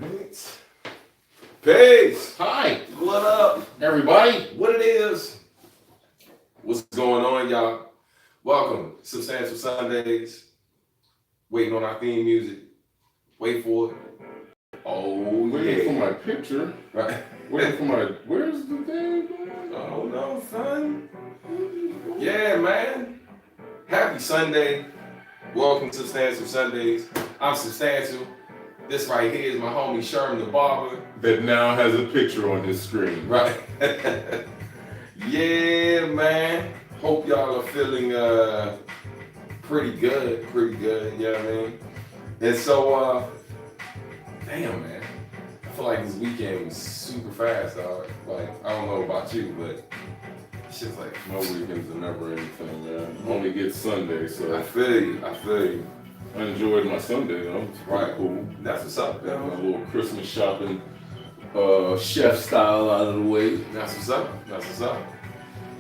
Minutes. Peace. Hi, What up, everybody. what it is? What's going on, y'all? Welcome, Substantial Sundays. Waiting on our theme music. Wait for it. Oh, Waiting for yeah. my picture. Right. Waiting for my. Where's the thing? Oh, no, son. Yeah, man. Happy Sunday. Welcome to Substantial Sundays. I'm Substantial. This right here is my homie Sherm the Barber. That now has a picture on this screen. Right. Yeah, man. Hope y'all are feeling pretty good. You know what I mean? And so, damn, man. I feel like this weekend was super fast, dog. Like, I don't know about you, but shit's like, My weekends are never anything, man. Only get Sunday, I so feel you. I enjoyed my Sunday though. It's pretty Right. cool. That's what's up, Got my man. little Christmas shopping, chef style out of the way. That's what's up.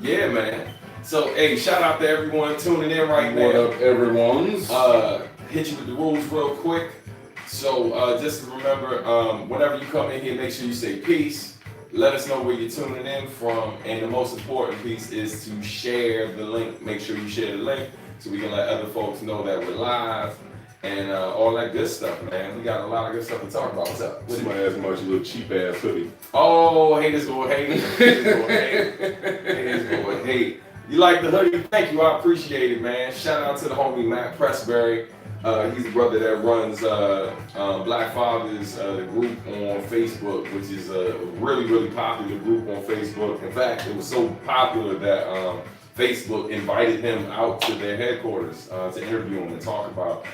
Yeah, man. So, hey, shout out to everyone tuning in right now. What up, everyone's? Hit you with the rules real quick. So just to remember, whenever you come in here, make sure you say peace. Let us know where you're tuning in from. And the most important piece is to share the link. Make sure you share the link so we can let other folks know that we're live and all that good stuff, man. We got a lot of good stuff to talk about. What's up? Somebody asked about your little cheap ass hoodie. Oh, haters gonna hate. Haters gonna hate. You like the hoodie? Thank you. I appreciate it, man. Shout out to the homie Matt Pressberry. He's the brother that runs Black Fathers, the group on Facebook, which is a really popular group on Facebook. In fact, it was so popular that Facebook invited him out to their headquarters to interview him and talk about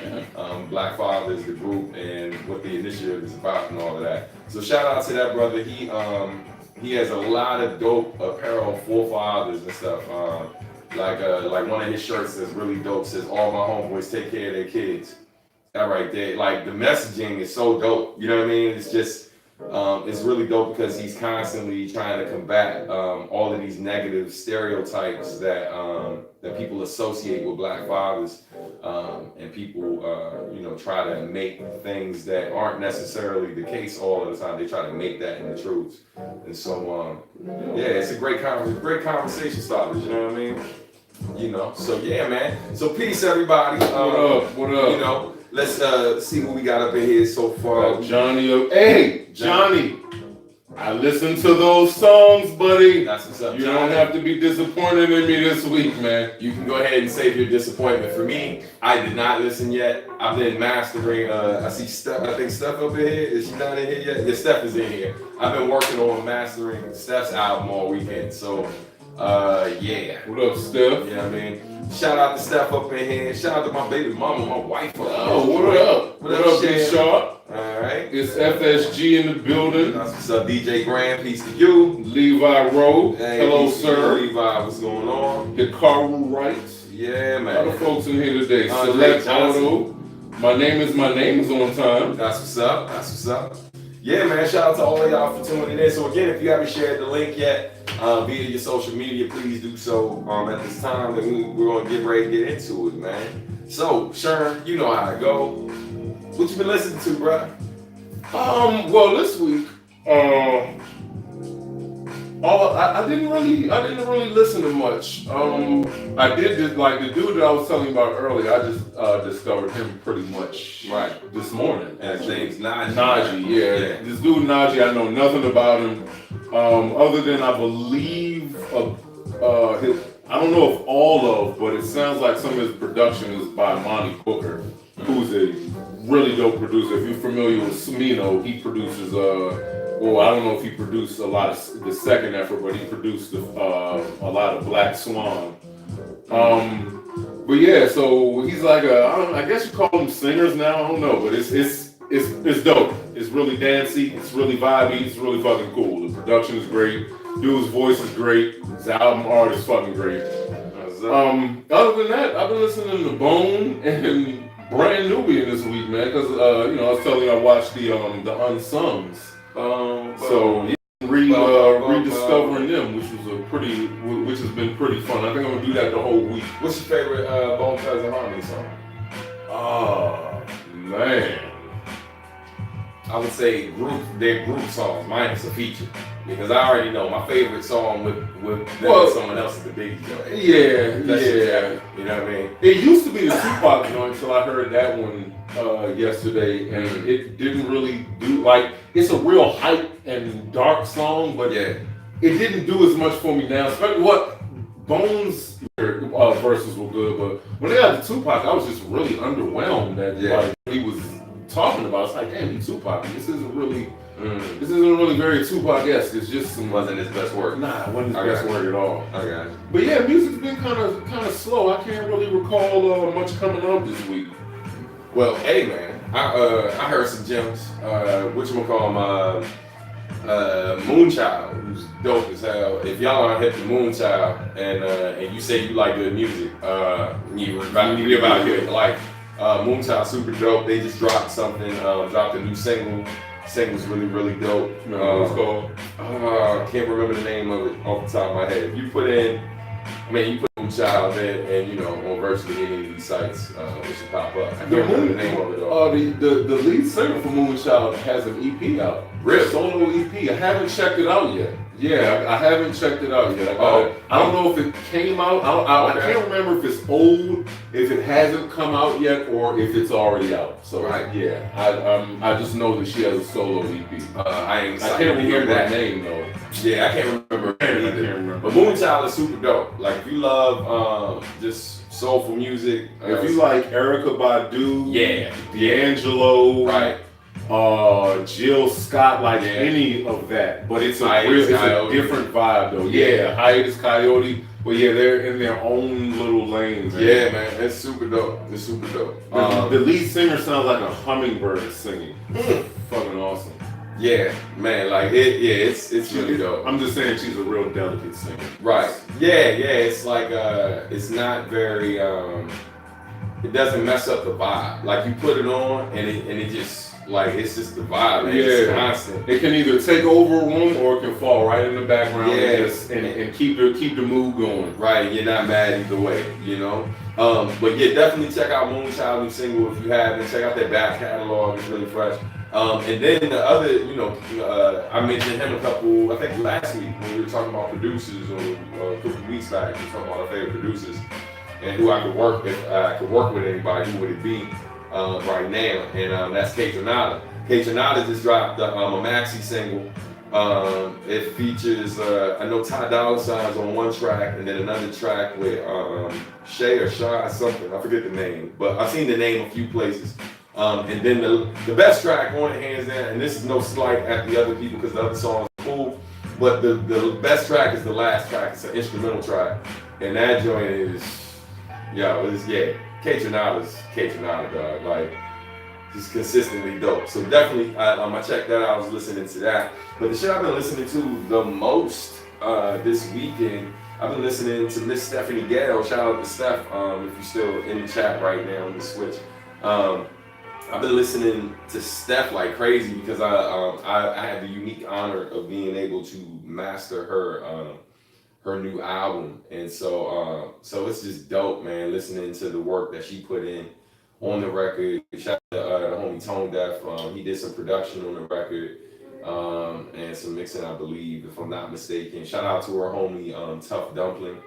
Black Fathers, the group, and what the initiative is about and all of that. So shout out to that brother. He has a lot of dope apparel for fathers and stuff. Like one of his shirts that's really dope says, "All my homeboys take care of their kids." That right there, like the messaging is so dope. You know what I mean? It's just, it's really dope because he's constantly trying to combat all of these negative stereotypes that that people associate with Black fathers, and people, try to make things that aren't necessarily the case all of the time. They try to make that in the truth, and so yeah, it's a great conversation starters. You know what I mean? So yeah, man. So peace, everybody. What up? Let's see what we got up in here so far. Johnny. Hey, Johnny. I listened to those songs, buddy. That's what's up. You don't have to be disappointed in me this week, man. You can go ahead and save your disappointment. For me, I did not listen yet. I've been mastering. I see Steph. I think Steph up in here. Is she not in here yet? Yeah, Steph is in here. I've been working on mastering Steph's album all weekend. So, yeah. What up, Steph? You know what I mean? Shout out to Steph up in here. Shout out to my baby mama, my wife. Oh, what up? What up, Big Sharp? All right. It's FSG in the building. That's what's up, DJ Graham. Peace to you. Levi Rowe. Hey, Hello, peace to sir. you, Levi, what's going on? Hikaru Wright. Yeah, A lot man. of folks in here today. Andre Select Auto. My name is on time. That's what's up. Yeah, man. Shout out to all of y'all for tuning in. So again, if you haven't shared the link yet via your social media, please do so at this time. Then we're gonna get ready to get into it, man. So, Sherm, you know how to go. What you been listening to, bruh? Well, this week, I didn't really listen to much. I did just, like the dude that I was telling you about earlier. I just discovered him pretty much this morning. And his name's Najee. Najee, yeah. This dude Najee, I know nothing about him, other than I believe I don't know if all of, but it sounds like some of his production is by Monty Booker, who's a really dope producer. If you're familiar with Smino, he produces well, I don't know if he produced a lot of the second effort, but he produced a lot of Black Swan. But yeah, so he's like I guess you call them singers now. I don't know, but it's dope. It's really dancey. It's really vibey. It's really fucking cool. The production is great. Dude's voice is great. His album art is fucking great. Other than that, I've been listening to Bone and Brand Nubian this week, man, because I was telling you I watched the Unsungs. So rediscovering them, which has been pretty fun. I think I'm gonna do that the whole week. What's your favorite Bone Thugs and Harmony song? Oh man, I would say their group songs minus a feature. Because I already know my favorite song with them and someone else is the Biggie joint. Yeah. You know what I mean? It used to be the Tupac joint until I heard that one yesterday, and it didn't really do, like, it's a real hype and dark song, but it didn't do as much for me now. Especially what Bones verses were good, but when they got the Tupac, I was just really underwhelmed that like he was talking about. It's like, damn, he Tupac. This isn't really very Tupac-esque. It's just wasn't his best work. Nah, it wasn't his best work at all. Okay. But yeah, music's been kind of slow. I can't really recall much coming up this week. Well, hey man, I heard some gems. Whatchamacallit, Moonchild, who's dope as hell. If y'all aren't hip to Moonchild and you say you like good music, you about here. Like Moonchild, super dope. They just dropped something. Dropped a new single. Single's really, really dope. What it's called? I can't remember the name of it off the top of my head. If you put Moonchild in, and you know, on virtually any of these sites, it should pop up. I can't remember the name of it all. The lead singer for Moonchild has an EP out. Really? Solo EP. I haven't checked it out yet. Yeah, I haven't checked it out yet. I don't know if it came out. I can't remember if it's old, if it hasn't come out yet, or if it's already out. So yeah, I just know that she has a solo EP. I can't remember that name though. Yeah, I can't remember either. But Moonchild is super dope. Like if you love just soulful music, if you like Erykah Badu, D'Angelo, right. Jill Scott, like any of that, but it's a different vibe though. Yeah, Hiatus Coyote, but yeah, they're in their own little lanes. Man. Yeah, man, it's super dope. It's super dope. The lead singer sounds like a hummingbird singing. Fucking awesome. Yeah, man, like it's really dope. I'm just saying she's a real delicate singer. Right. Yeah, it's like it's not very it doesn't mess up the vibe. Like you put it on and it just like it's just the vibe. Man. It's constant. It can either take over a room or it can fall right in the background and keep the mood going. Right, you're not mad either way, you know. But yeah, definitely check out Moonchild new single if you haven't. Check out their back catalog, it's really fresh. And then the other, you know, I mentioned him I think last week when we were talking about producers or a couple weeks back, we were talking about our favorite producers and who I could work with. If I could work with anybody, who would it be right now? And that's Kaytranada. Kaytranada just dropped a maxi single. It features, I know Ty Dolla Sign's on one track and then another track with Shay or Shaw or something, I forget the name, but I've seen the name a few places. And then the best track on it, hands down, and this is no slight at the other people because the other songs are cool, but the best track is the last track. It's an instrumental track, and that joint is, Kaytranada's Kaytranada, dog. Like, he's consistently dope. So definitely, I checked that out. I was listening to that. But the shit I've been listening to the most this weekend, I've been listening to Miss Stephanie Gale. Shout out to Steph. If you're still in the chat right now on the switch. I've been listening to Steph like crazy because I had the unique honor of being able to master her new album, and so it's just dope, man. Listening to the work that she put in on the record. Shout out to the homie Tone Deaf. He did some production on the record and some mixing, I believe, if I'm not mistaken. Shout out to her homie Tough Dumpling.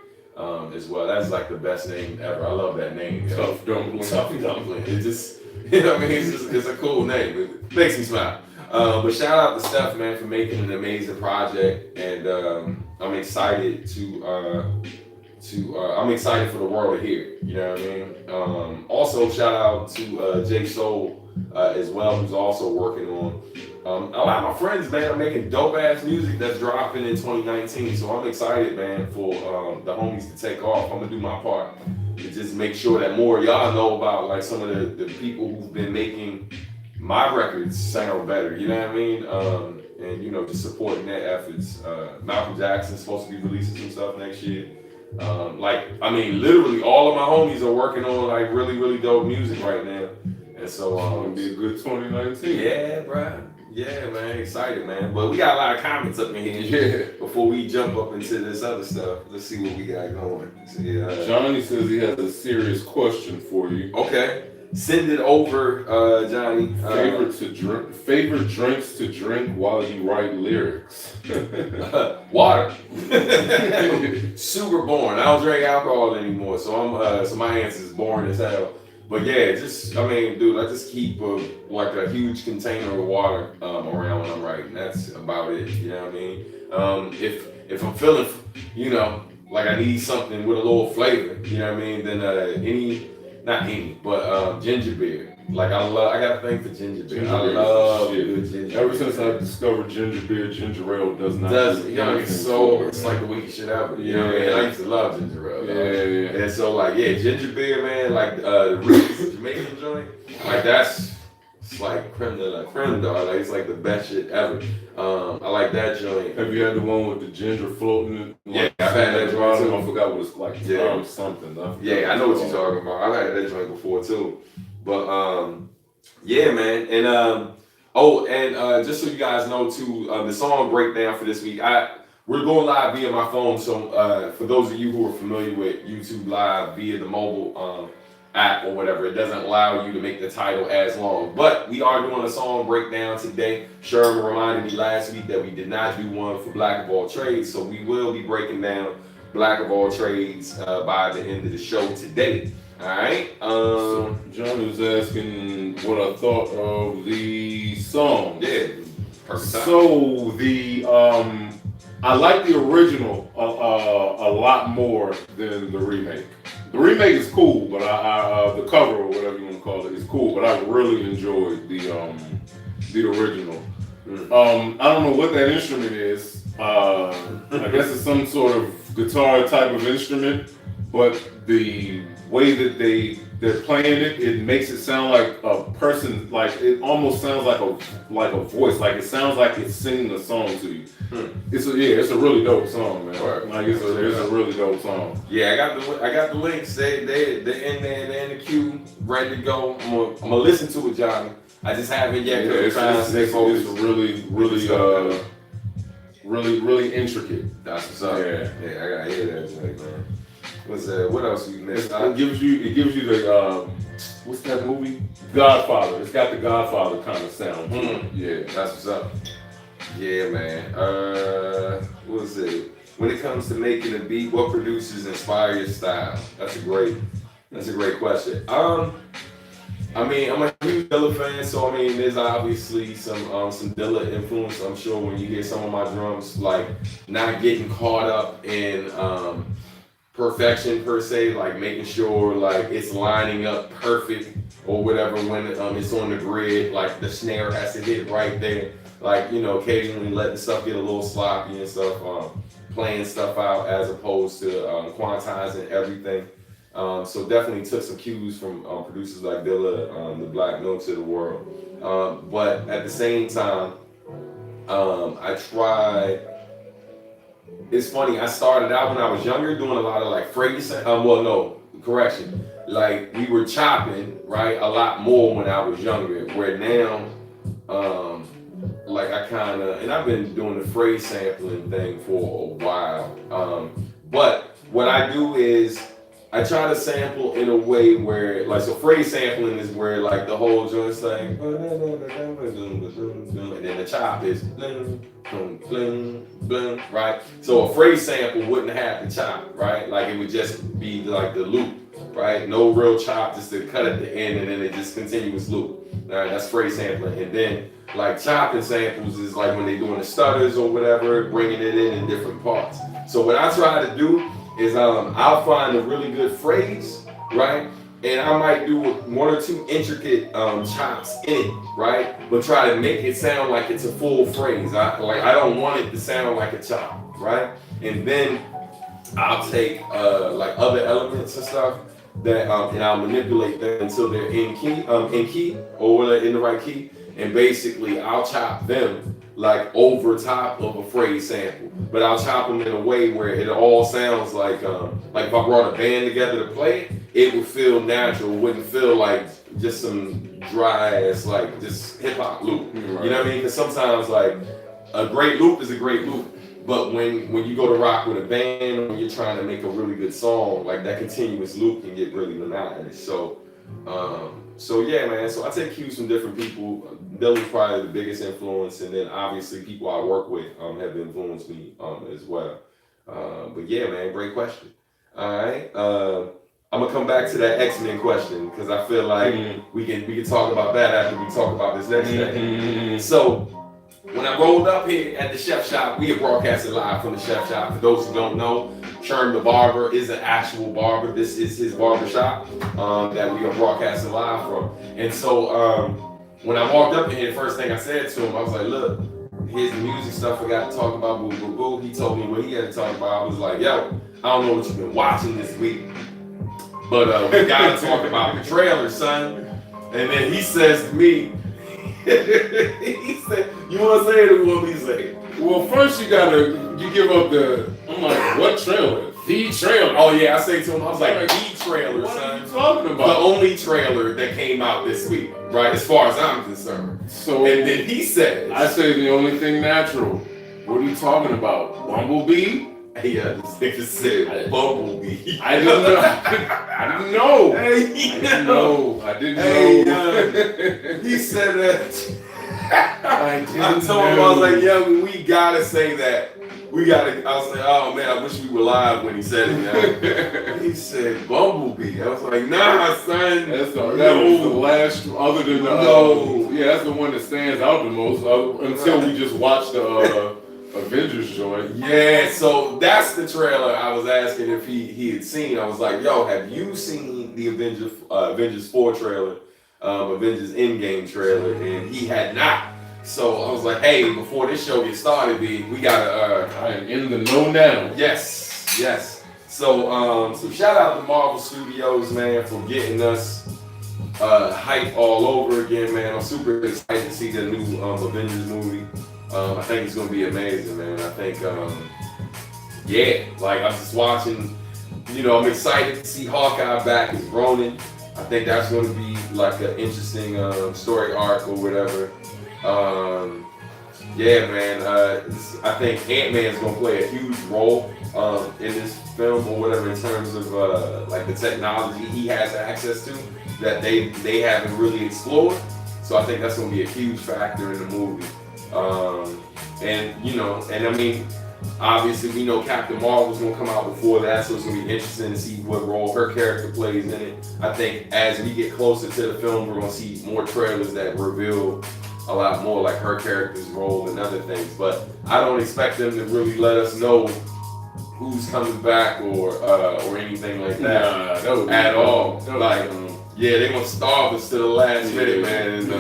As well. That's like the best name ever. I love that name. Tough Dumpling. Tough Dumpling. It just, you know what I mean? It's a cool name. It makes me smile. But shout out to Steph, man, for making an amazing project, and I'm excited I'm excited for the world to hear it. You know what I mean? Also, shout out to Jay Soul as well, who's also working on. A lot of my friends, man, are making dope ass music that's dropping in 2019. So I'm excited, man, for the homies to take off. I'm gonna do my part to just make sure that more of y'all know about like some of the people who've been making my records sound better. You know what I mean? And you know, just supporting their efforts. Malcolm Jackson's supposed to be releasing some stuff next year. Literally all of my homies are working on like really, really dope music right now. And so it's gonna be a good 2019. Yeah, bro. Yeah, man, excited, man. But we got a lot of comments up in here before we jump up into this other stuff. Let's see what we got going. So, Johnny says he has a serious question for you. Okay. send it over, Johnny. Favorite drinks to drink while you write lyrics. Water. Super boring. I don't drink alcohol anymore, so so my answer is boring as hell. But yeah, dude, I just keep like a huge container of water around when I'm writing. That's about it. You know what I mean? If I'm feeling, like I need something with a little flavor, you know what I mean? Then ginger beer. Like I got a thing for ginger beer. I love good ginger beer. Ever since I discovered ginger beer, ginger ale does not. It's like the weakest shit ever. You know what I mean? I used to love ginger ale. Yeah. And so ginger beer, man, like the Reese's Jamaican joint, like it's like creme de la creme, dog. Like it's like the best shit ever. I like that joint. Have you had the one with the ginger floating? Yeah, I've had that joint too. I forgot what it's like. Yeah, something. Yeah, I know what you're talking about. I've had that joint before too. But yeah, man, and just so you guys know too, the song breakdown for this week, we're going live via my phone. So for those of you who are familiar with YouTube Live via the mobile app or whatever, it doesn't allow you to make the title as long. But we are doing a song breakdown today. Sherm reminded me last week that we did not do one for Black of All Trades, so we will be breaking down Black of All Trades by the end of the show today. All right. John was asking what I thought of the song. Yeah. Perfect time. So I like the original a lot more than the remake. The remake is cool, but the cover or whatever you want to call it is cool. But I really enjoyed the original. I don't know what that instrument is. I guess it's some sort of guitar type of instrument, but the way that they're playing it makes it sound like a person, like it almost sounds like a voice, like it sounds like it's singing a song to you. It's a really dope song, man. Like it's a really dope song. Yeah, I got the links. They're in there, they're in the queue, ready to go. I'm gonna listen to it, Johnny. I just haven't yet. It's really intricate. That's what's up. Yeah, I gotta hear that joint, man. What else we missed? It gives you the what's that movie? Godfather. It's got the Godfather kind of sound. Yeah, that's what's up. Yeah, man. What was it? When it comes to making a beat, what producers inspire your style? That's a great question. I'm a huge Dilla fan, so there's obviously some Dilla influence. I'm sure when you hear some of my drums, like not getting caught up in perfection per se, like making sure like it's lining up perfect or whatever when it's on the grid, like the snare has to hit right there. Like, occasionally letting stuff get a little sloppy and stuff, playing stuff out as opposed to quantizing everything. So definitely took some cues from producers like Dilla, the Black Notes of the world. But at the same time, I tried. It's funny, I started out when I was younger doing a lot of like phrase, like we were chopping, right, a lot more when I was younger, where now, like I kind of, and I've been doing the phrase sampling thing for a while, but what I do is I try to sample in a way where, like, so phrase sampling is where like the whole joint's like, and then the chop is right? So a phrase sample wouldn't have the chop, right? Like it would just be like the loop, right? No real chop, just to cut at the end and then it just continuous loop. All right, that's phrase sampling. And then like chopping samples is like when they're doing the stutters or whatever, bringing it in different parts. So what I try to do is I'll find a really good phrase, right? And I might do one or two intricate chops in it, right? But try to make it sound like it's a full phrase. I don't want it to sound like a chop, right? And then I'll take like other elements and stuff that and I'll manipulate them until they're in key or they're in the right key. And basically I'll chop them like over top of a phrase sample, but I'll chop them in a way where it all sounds like if I brought a band together to play it, it would feel natural. It wouldn't feel like just some dry ass like just hip hop loop. Right. You know what I mean? Because sometimes like a great loop is a great loop, but when you go to rock with a band or when you're trying to make a really good song, like that continuous loop can get really monotonous. So So yeah, man. So I take cues from different people. Billy's probably the biggest influence, and then obviously people I work with have influenced me as well. But yeah, man, great question. All right, I'm gonna come back to that X-Men question because I feel like we can talk about that after we talk about this next thing. So when I rolled up here at the Sheff Shop, we are broadcasting live from the Sheff Shop. For those who don't know, Sherm the Barber is an actual barber. This is his barber shop that we are broadcasting live from. And so when I walked up in here, the first thing I said to him, I was like, look, here's the music stuff I got to talk about, boo, boo, boo. He told me what he had to talk about. I was like, yo, I don't know what you've been watching this week, but we got to talk about the trailer, son. And then he says to me, he said, you want to say it or you want me to say it? Well, first you give up I'm like, what trailer? The trailer. Oh yeah, I say to him, I was like, the trailer, what son. What are you talking about? The only trailer that came out this week, right? As far as I'm concerned. So, and then he said, I say the only thing natural. What are you talking about? Bumblebee? Yeah, this nigga said Bumblebee. I didn't know. I didn't know. I didn't know. He said that. I told him, I was like, yo, we gotta say that. I was like, oh man, I wish we were live when he said it. He said Bumblebee. I was like, nah, son. That was the last, other than the, that's the one that stands out the most until we just watched the Avengers joint. Yeah, so that's the trailer I was asking if he had seen. I was like, yo, have you seen the Avengers 4 trailer, Avengers Endgame trailer? And he had not. So I was like, hey, before this show gets started, we gotta I am in the know now. Yes. So shout out to Marvel Studios, man, for getting us hype all over again, man. I'm super excited to see the new Avengers movie. I think it's gonna be amazing, man. I think, like I'm just watching, I'm excited to see Hawkeye back as Ronin. I think that's gonna be like an interesting story arc or whatever. Man, I think Ant-Man's gonna play a huge role in this film or whatever in terms of like the technology he has access to that they haven't really explored. So I think that's gonna be a huge factor in the movie. And I mean, obviously we know Captain Marvel's gonna come out before that, so it's gonna be interesting to see what role her character plays in it. I think as we get closer to the film, we're gonna see more trailers that reveal a lot more like her character's role and other things. But I don't expect them to really let us know who's coming back or anything like that at all. They gonna starve us to the last minute, man. And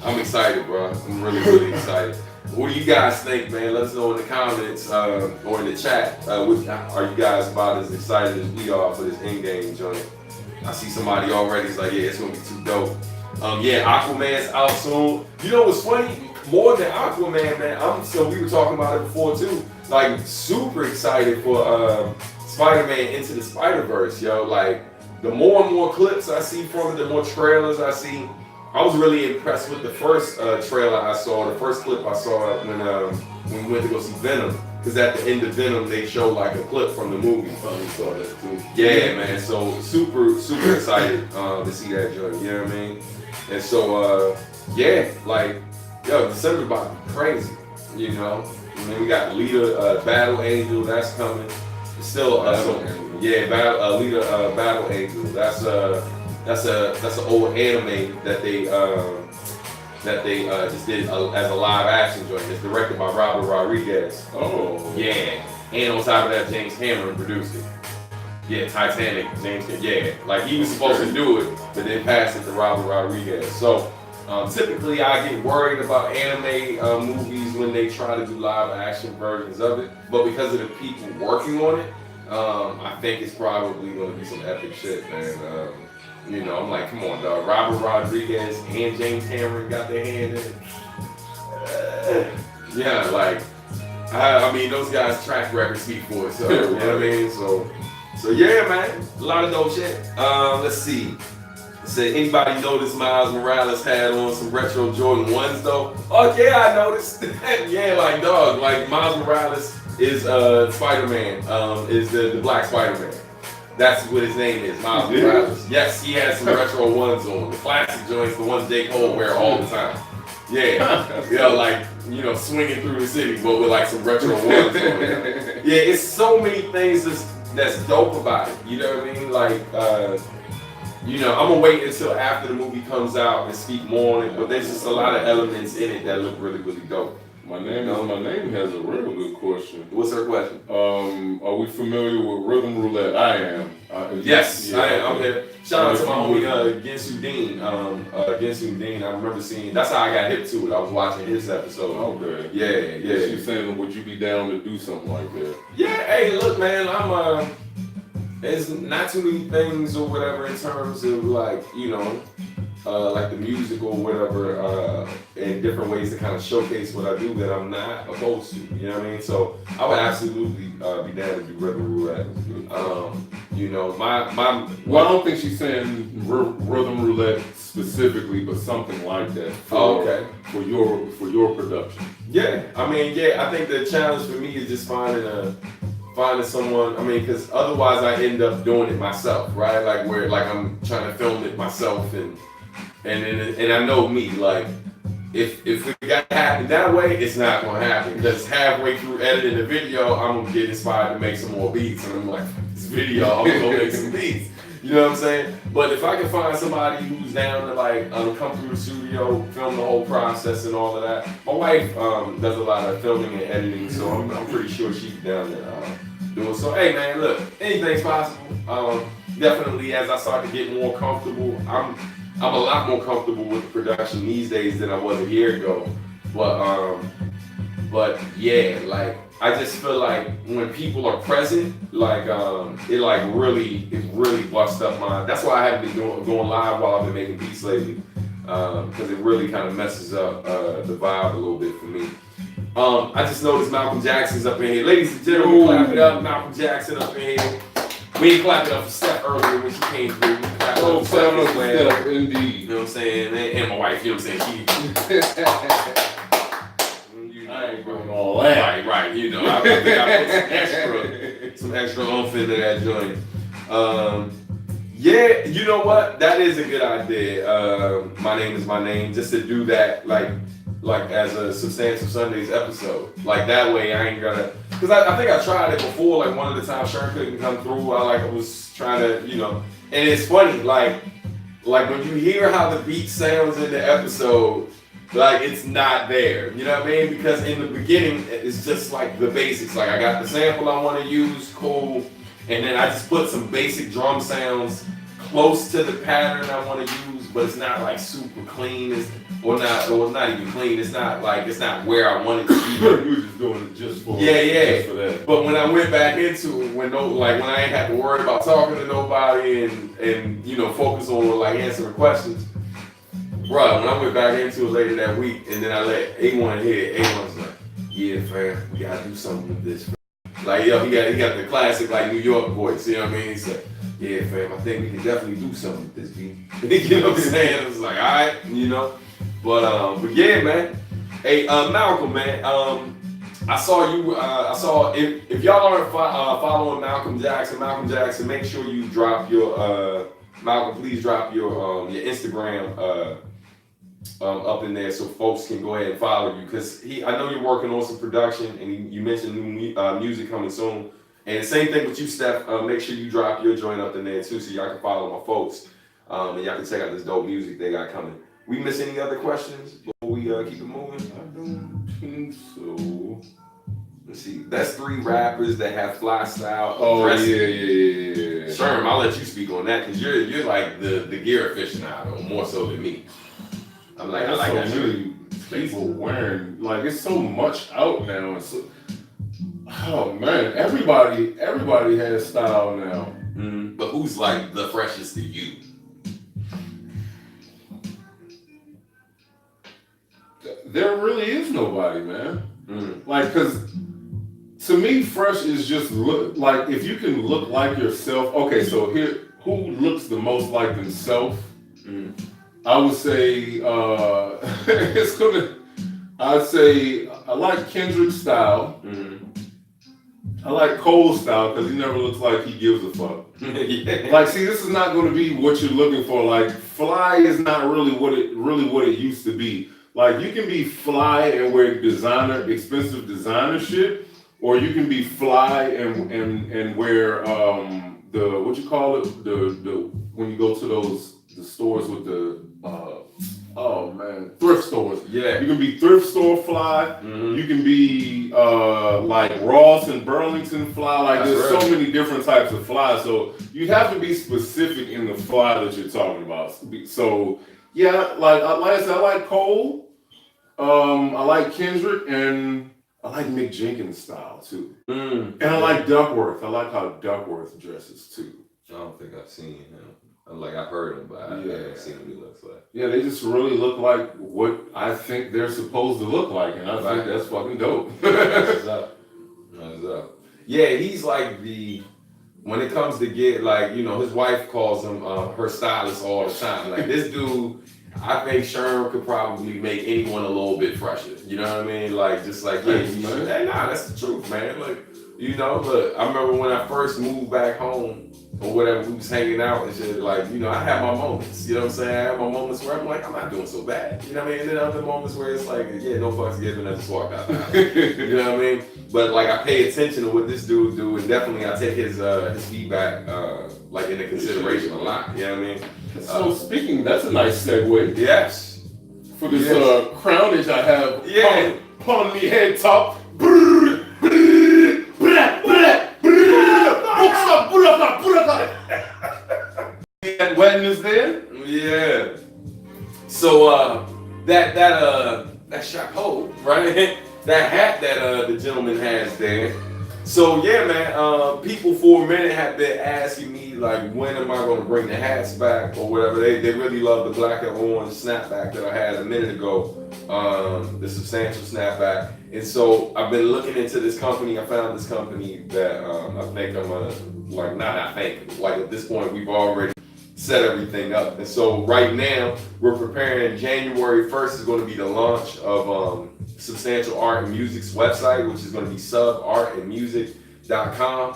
I'm excited, bro. I'm really, really excited. What do you guys think, man? Let us know in the comments or in the chat. Are you guys about as excited as we are for this Endgame joint? I see somebody already is like, yeah, it's gonna be too dope. Aquaman's out soon. You know what's funny? More than Aquaman, man. So we were talking about it before too. Like super excited for Spider-Man Into the Spider-Verse, yo. Like the more and more clips I see from it, the more trailers I see. I was really impressed with the first trailer I saw, the first clip I saw when we went to go see Venom. Because at the end of Venom, they show like a clip from the movie. Saw that too. Yeah, man. So super excited to see that joint. You know what I mean? And so December about to be crazy. And then we got Lita Battle Angel that's coming. Still Lita Battle Angel. That's an old anime that they just did as a live action joint. It's directed by Robert Rodriguez. Oh. Yeah. And on top of that, James Cameron produced it. Yeah, Titanic, James Cameron. Yeah. Like he was supposed to do it, but then passed it to Robert Rodriguez. So typically I get worried about anime movies when they try to do live action versions of it. But because of the people working on it, I think it's probably going to be some epic shit, man. I'm like, come on, dog. Robert Rodriguez and James Cameron got their hand in it. I mean, those guys' track record speak for itself. You know what I mean? So yeah, man. A lot of dope shit. Let's see. Said anybody notice Miles Morales had on some retro Jordan 1s though? Oh yeah, I noticed. Yeah, like dog, like Miles Morales is Spider-Man, is the Black Spider-Man. That's what his name is, Miles Morales. Yes, he has some retro ones on. The classic joints, the ones J. Cole wear all the time. Yeah, yeah, like, you know, swinging through the city, but with like some retro ones on it. Yeah, it's so many things that's dope about it. You know what I mean? Like, you know, I'm gonna wait until after the movie comes out and speak more on it, but there's just a lot of elements in it that look really, really dope. My name has a real good question. What's her question? Are we familiar with Rhythm Roulette? I am. Yes, I am. I'm here. Shout out to my homie Ginsu Dean. Ginsu Dean, I remember seeing. That's how I got hip to it. I was watching his episode. Okay. Yeah. She's saying, would you be down to do something like that? Yeah. Hey, look, man. I'm there's not too many things or whatever in terms of like, you know, like the music or whatever, in different ways to kind of showcase what I do that I'm not opposed to. You know what I mean? So I would absolutely be down to do Rhythm Roulette. You know, well, I don't think she's saying Rhythm Roulette specifically, but something like that. For your production. Yeah, I mean, I think the challenge for me is just finding someone. I mean, because otherwise I end up doing it myself, right? Like where like I'm trying to film it myself and I know me, like if it got to happen that way, it's not gonna happen because halfway through editing the video, I'm gonna get inspired to make some more beats, and I'm like, this video, I'm gonna go make some beats. You know what I'm saying? But if I can find somebody who's down to like come through the studio, film the whole process and all of that. My wife does a lot of filming and editing, so I'm pretty sure she's down to do it. So hey man, look, anything's possible. Definitely as I start to get more comfortable, I'm a lot more comfortable with the production these days than I was a year ago. But yeah, like I just feel like when people are present, like it really busts up my. That's why I haven't been going live while I've been making beats lately, because it really kind of messes up the vibe a little bit for me. I just noticed Malcolm Jackson's up in here, ladies and gentlemen. Clap it up, Malcolm Jackson up in here. We ain't clapping up for Steph earlier when she came through. Oh, Steph, indeed. You know what I'm saying? And my wife, you know what I'm saying? I ain't doing all that. Right. You know, I think I put some extra oomph into that joint. Yeah, you know what? That is a good idea. My name is my name. Just to do that, like as a Substantial Sundays episode. Like that way, I ain't gonna. Because I think I tried it before. Like one of the times Sherm couldn't come through. I was trying to, you know. And it's funny, like when you hear how the beat sounds in the episode, like it's not there. You know what I mean? Because in the beginning, it's just like the basics. Like I got the sample I want to use, cool, and then I just put some basic drum sounds close to the pattern I want to use, but it's not like super clean. Or not even clean. It's not where I want it to be. You were just doing it just for that. But when I went back into it, when I ain't had to worry about talking to nobody and you know focus on like answering questions, bro. When I went back into it later that week, and then I let A1 hear it, A1 was like, "Yeah, fam, we gotta do something with this." Like yo, he got the classic like New York voice. You know what I mean? He's like, "Yeah, fam, I think we can definitely do something with this beat." You know what I'm saying? It was like, all right, you know. But yeah, man. Hey, Malcolm, man. I saw you. I saw if y'all aren't following Malcolm Jackson, make sure you drop your Malcolm. Please drop your Instagram up in there so folks can go ahead and follow you. Cause I know you're working on some production, and you mentioned new music coming soon. And same thing with you, Steph. Make sure you drop your joint up in there too, so y'all can follow my folks, and y'all can check out this dope music they got coming. We miss any other questions before we keep it moving? I don't think so. Let's see. That's 3 rappers that have fly style. Oh yeah. Sherm, I'll let you speak on that because you're like the gear aficionado more so than me. I like that. Really, people wearing like it's so much out now. Oh man, everybody has style now. Mm-hmm. But who's like the freshest to you? There really is nobody, man. Like, cause to me, fresh is just look like if you can look like yourself. Okay, so here, who looks the most like themselves? I would say I'd say I like Kendrick's style. I like Cole's style because he never looks like he gives a fuck. Yeah. Like, see, this is not going to be what you're looking for. Like, fly is not really what it used to be. Like, you can be fly and wear expensive designer shit, or you can be fly and wear the what you call it, the when you go to the stores with the oh man, thrift stores. Yeah. You can be thrift store fly. Mm-hmm. You can be like Ross and Burlington fly. Like there's so many different types of fly. So you have to be specific in the fly that you're talking about. So yeah, like I said, I like Cole. I like Kendrick, and I like Mick Jenkins' style too. And I like Duckworth. I like how Duckworth dresses too. I don't think I've seen him. Like I've heard him, but I haven't seen what he looks like. Yeah, they just really look like what I think they're supposed to look like, and I think that's fucking dope. That's up. That's up. Yeah, he's like when it comes to get like, you know, his wife calls him her stylist all the time. Like this dude, I think Sherm could probably make anyone a little bit fresher. You know what I mean? Like just like that's the truth, man. Like, you know, look, I remember when I first moved back home or whatever, we was hanging out and shit, like, you know, I had my moments, you know what I'm saying? I had my moments where I'm like, I'm not doing so bad, you know what I mean? And then other moments where it's like, yeah, no fucks given, I just walk out the house, you know what I mean? But like, I pay attention to what this dude do, and definitely I take his feedback, like into consideration a lot, you know what I mean? So speaking, that's a nice segue. Yes. For this crownage I have upon me head top. That wetness there? Yeah. So that chapeau, right? That hat that the gentleman has there. So yeah, man, people for a minute have been asking me like, when am I gonna bring the hats back or whatever. They really love the black and orange snapback that I had a minute ago, the substantial snapback. And so I've been looking into this company. I found this company that I think I'm gonna, like at this point we've already set everything up. And so right now we're preparing. January 1st is going to be the launch of Substantial Art and Music's website, which is going to be subartandmusic.com.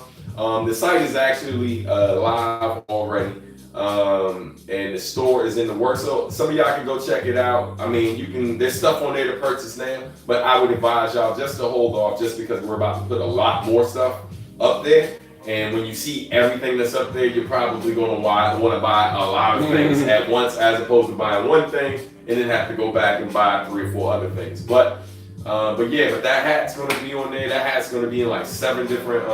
The site is actually live already, and the store is in the works. So some of y'all can go check it out. I mean, there's stuff on there to purchase now, but I would advise y'all just to hold off, just because we're about to put a lot more stuff up there. And when you see everything that's up there, you're probably going to want to buy a lot of things at once, as opposed to buying one thing and then have to go back and buy 3 or 4 other things. But that hat's going to be on there. That hat's going to be in like 7 different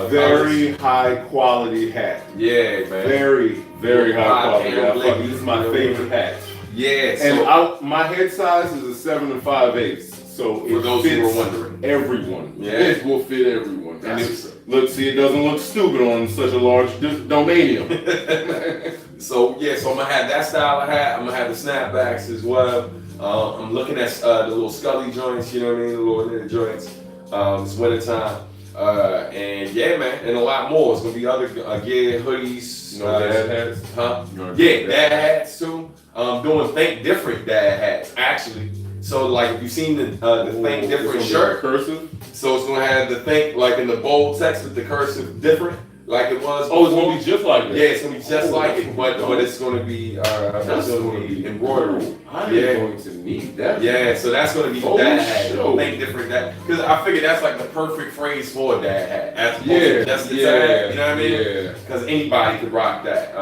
very colors. high quality hat. Yeah, man. Very, very high quality. This is my favorite hat. Yeah. And my head size is a 7 5/8. So for those who were wondering, everyone. Yeah. It will fit everyone. And it doesn't look stupid on such a large domanium. So I'm gonna have that style of hat. I'm gonna have the snapbacks as well. I'm looking at the little scully joints, you know what I mean, the little knitted joints. It's wintertime. And yeah, man, and a lot more. It's gonna be other gear, hoodies, dad hats. Huh? Yeah, dad hats too. Doing Think Different dad hats, actually. So like, if you've seen the Think Different shirt, cursive. So it's gonna have the Think like in the bold text with the cursive different, like it was. Oh, it's gonna be just like that. Yeah, it's gonna be just like it, but it's gonna be embroidery. I'm going to need that. Yeah, so that's gonna be dad hat. Think Different dad, because I figure that's like the perfect phrase for a dad hat. As opposed to just the tag, you know what I mean? Yeah. Because anybody could rock that.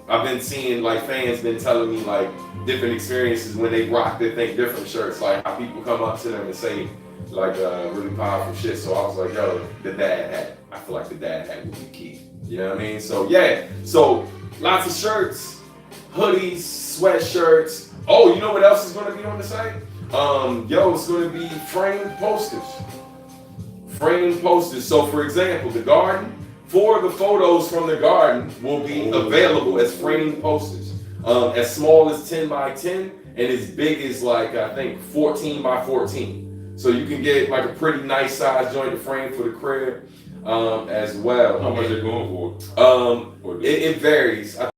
I've been seeing like fans been telling me like different experiences when they rock their Think Different shirts, like how people come up to them and say like really powerful shit. So I was like, yo, the dad hat. I feel like the dad hat would be key. You know what I mean? So yeah, so lots of shirts, hoodies, sweatshirts. Oh, you know what else is gonna be on the site? It's gonna be framed posters. Framed posters. So for example, the garden, 4 of the photos from the garden will be available as framed posters. As small as 10 by 10 and as big as like, I think 14 by 14. So you can get like a pretty nice size joint to frame for the crib as well. How much are they going for? It varies. I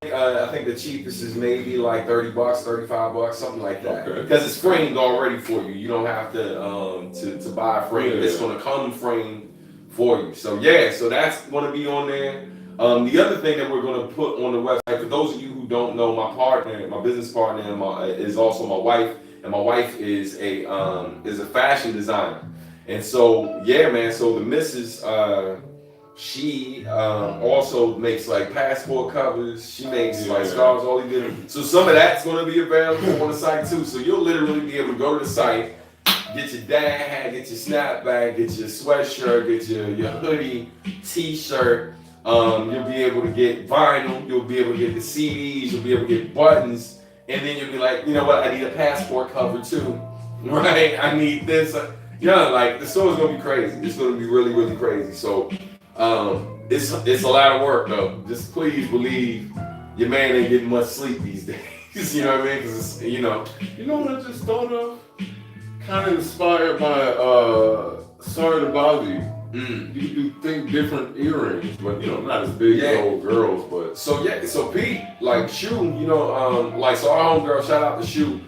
think the cheapest is maybe like $30, $35, something like that. Okay. Because it's framed already for you. You don't have to buy a frame. Yeah. It's gonna come framed for you. So yeah, so that's going to be on there. The other thing that we're going to put on the website, for those of you who don't know, my business partner, is also my wife, and my wife is a fashion designer. And so yeah, man. So the missus, she also makes like passport covers. She makes like scarves, all these different. So some of that's going to be available on the site too. So you'll literally be able to go to the site, get your dad hat, get your snapback, get your sweatshirt, get your hoodie, t-shirt. You'll be able to get vinyl. You'll be able to get the CDs. You'll be able to get buttons. And then you'll be like, you know what? I need a passport cover too, right? I need this. Like the store's gonna be crazy. It's gonna be really, really crazy. So it's a lot of work though. Just please believe your man ain't getting much sleep these days. You know what I mean? Because You know what I just thought of? Kind of inspired by Sorry to Bother You. You think different earrings, but not as big as old girls. But so Pete, like Shoe, like so our homegirl, shout out to Shoe.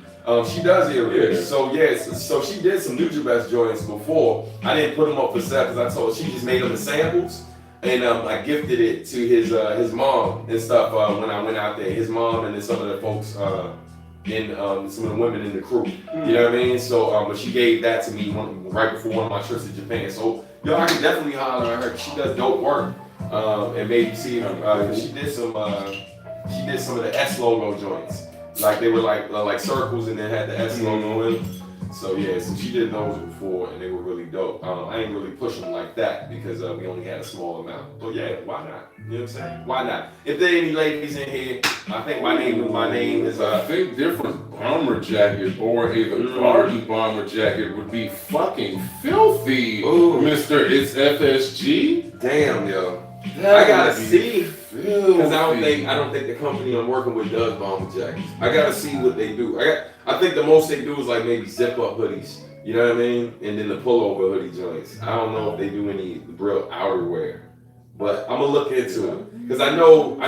She does earrings. Yeah. So she did some Nujabes joints before. I didn't put them up for sale because I told her she just made them in samples, and I gifted it to his mom and stuff when I went out there. His mom and then some of the folks and some of the women in the crew. You know what I mean? So but she gave that to me right before one of my trips to Japan. So I can definitely holler at her. She does dope work. And maybe see she did some of the S logo joints. Like they were like circles and then had the S logo in them. So she did those before and they were really dope. I ain't really push them like that because we only had a small amount. But yeah, why not? You know what I'm saying? Why not? If there are any ladies in here, I think my name is I think different bomber jacket or a garden bomber jacket would be fucking filthy. Ooh. Mister, it's FSG. Damn, yo. That I gotta would be see. Because filthy. I don't think the company I'm working with does bomber jackets. I gotta see what they do. I think the most they do is like maybe zip up hoodies. You know what I mean? And then the pullover hoodie joints. I don't know if they do any real outerwear, but I'm gonna look into it because I know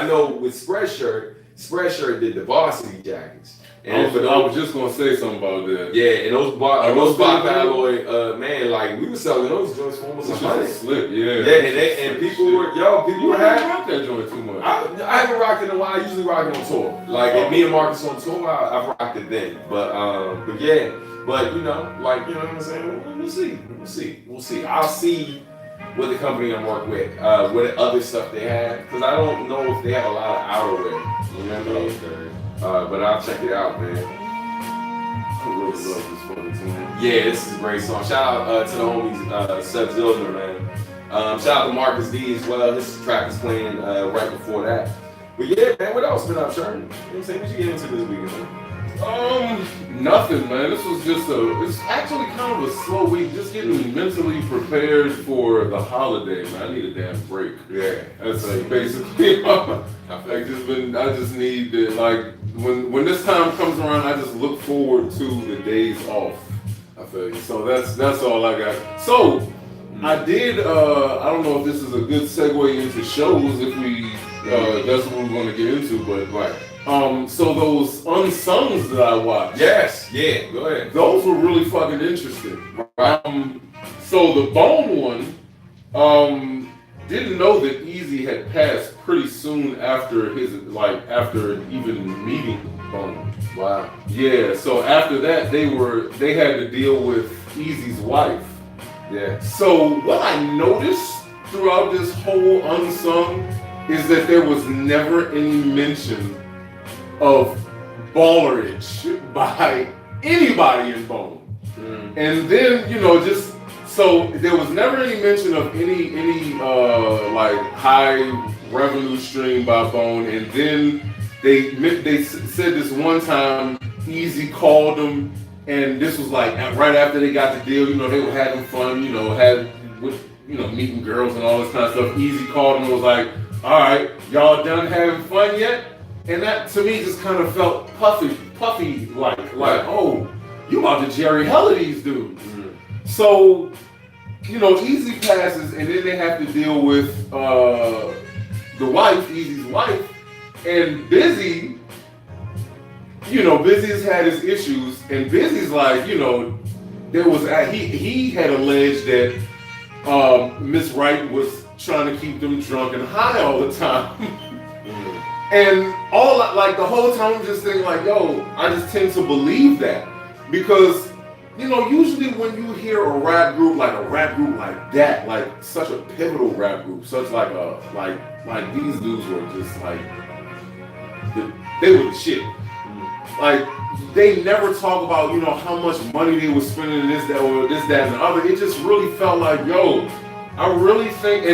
with Spreadshirt did the varsity jackets. And I was just gonna say something about that. Yeah, and those Bob Alloy, man, like we were selling those joints for almost $100. Slip, yeah. Yeah, and people were happy. rock that joint too much. I haven't rocked it in a while. I usually rock it on tour. Like if me and Marcus on tour, I've rocked it then. But yeah, but you know what I'm saying? We'll see. I'll see what the company I'm working with, what other stuff they have, because I don't know if they have a lot of outerwear. You know what I mean? Okay. But I'll check it out, man. I really love this fucking song. Yeah, this is a great song. Shout out to the homies, Seb Zilner, man. Shout out to Marcus D as well. This track is playing right before that. But yeah, man, what else been up, Sherm? You know what I'm saying? What you get into this weekend, man? Nothing, man. This was it's actually kind of a slow week. Just getting mentally prepared for the holiday, man. I need a damn break. Yeah. That's like basically, I just need to, like, when this time comes around, I just look forward to the days off. I feel you. So that's all I got. So, I did, I don't know if this is a good segue into shows, if we, that's what we're going to get into, but Right. So those unsungs that I watched. Yes. Yeah. Go ahead. Those were really fucking interesting. Right. So the Bone one, didn't know that Easy had passed pretty soon after after even meeting Bone. Wow. Yeah. So after that, they had to deal with Easy's wife. Yeah. So what I noticed throughout this whole unsung is that there was never any mention of ballerage by anybody in Bone. And then, just so there was never any mention of any like high revenue stream by Bone. And then they said this one time, Easy called them, and this was like right after they got the deal. They were having fun, meeting girls and all this kind of stuff. Easy called them and was like, "All right, y'all done having fun yet?" And that to me just kind of felt puffy like, oh, you about to Jerry Heller these dudes. So, Easy passes, and then they have to deal with the wife, Easy's wife, and Busy. Busy has had his issues, and Busy's like, there was he had alleged that Miss Wright was trying to keep them drunk and high all the time. And all like the whole time I'm just thinking like, yo, I just tend to believe that because usually when you hear a rap group like that, like such a pivotal rap group, such like these dudes were just like they were the shit. Like they never talk about how much money they were spending in this, that, and the other. It just really felt like, yo, I really think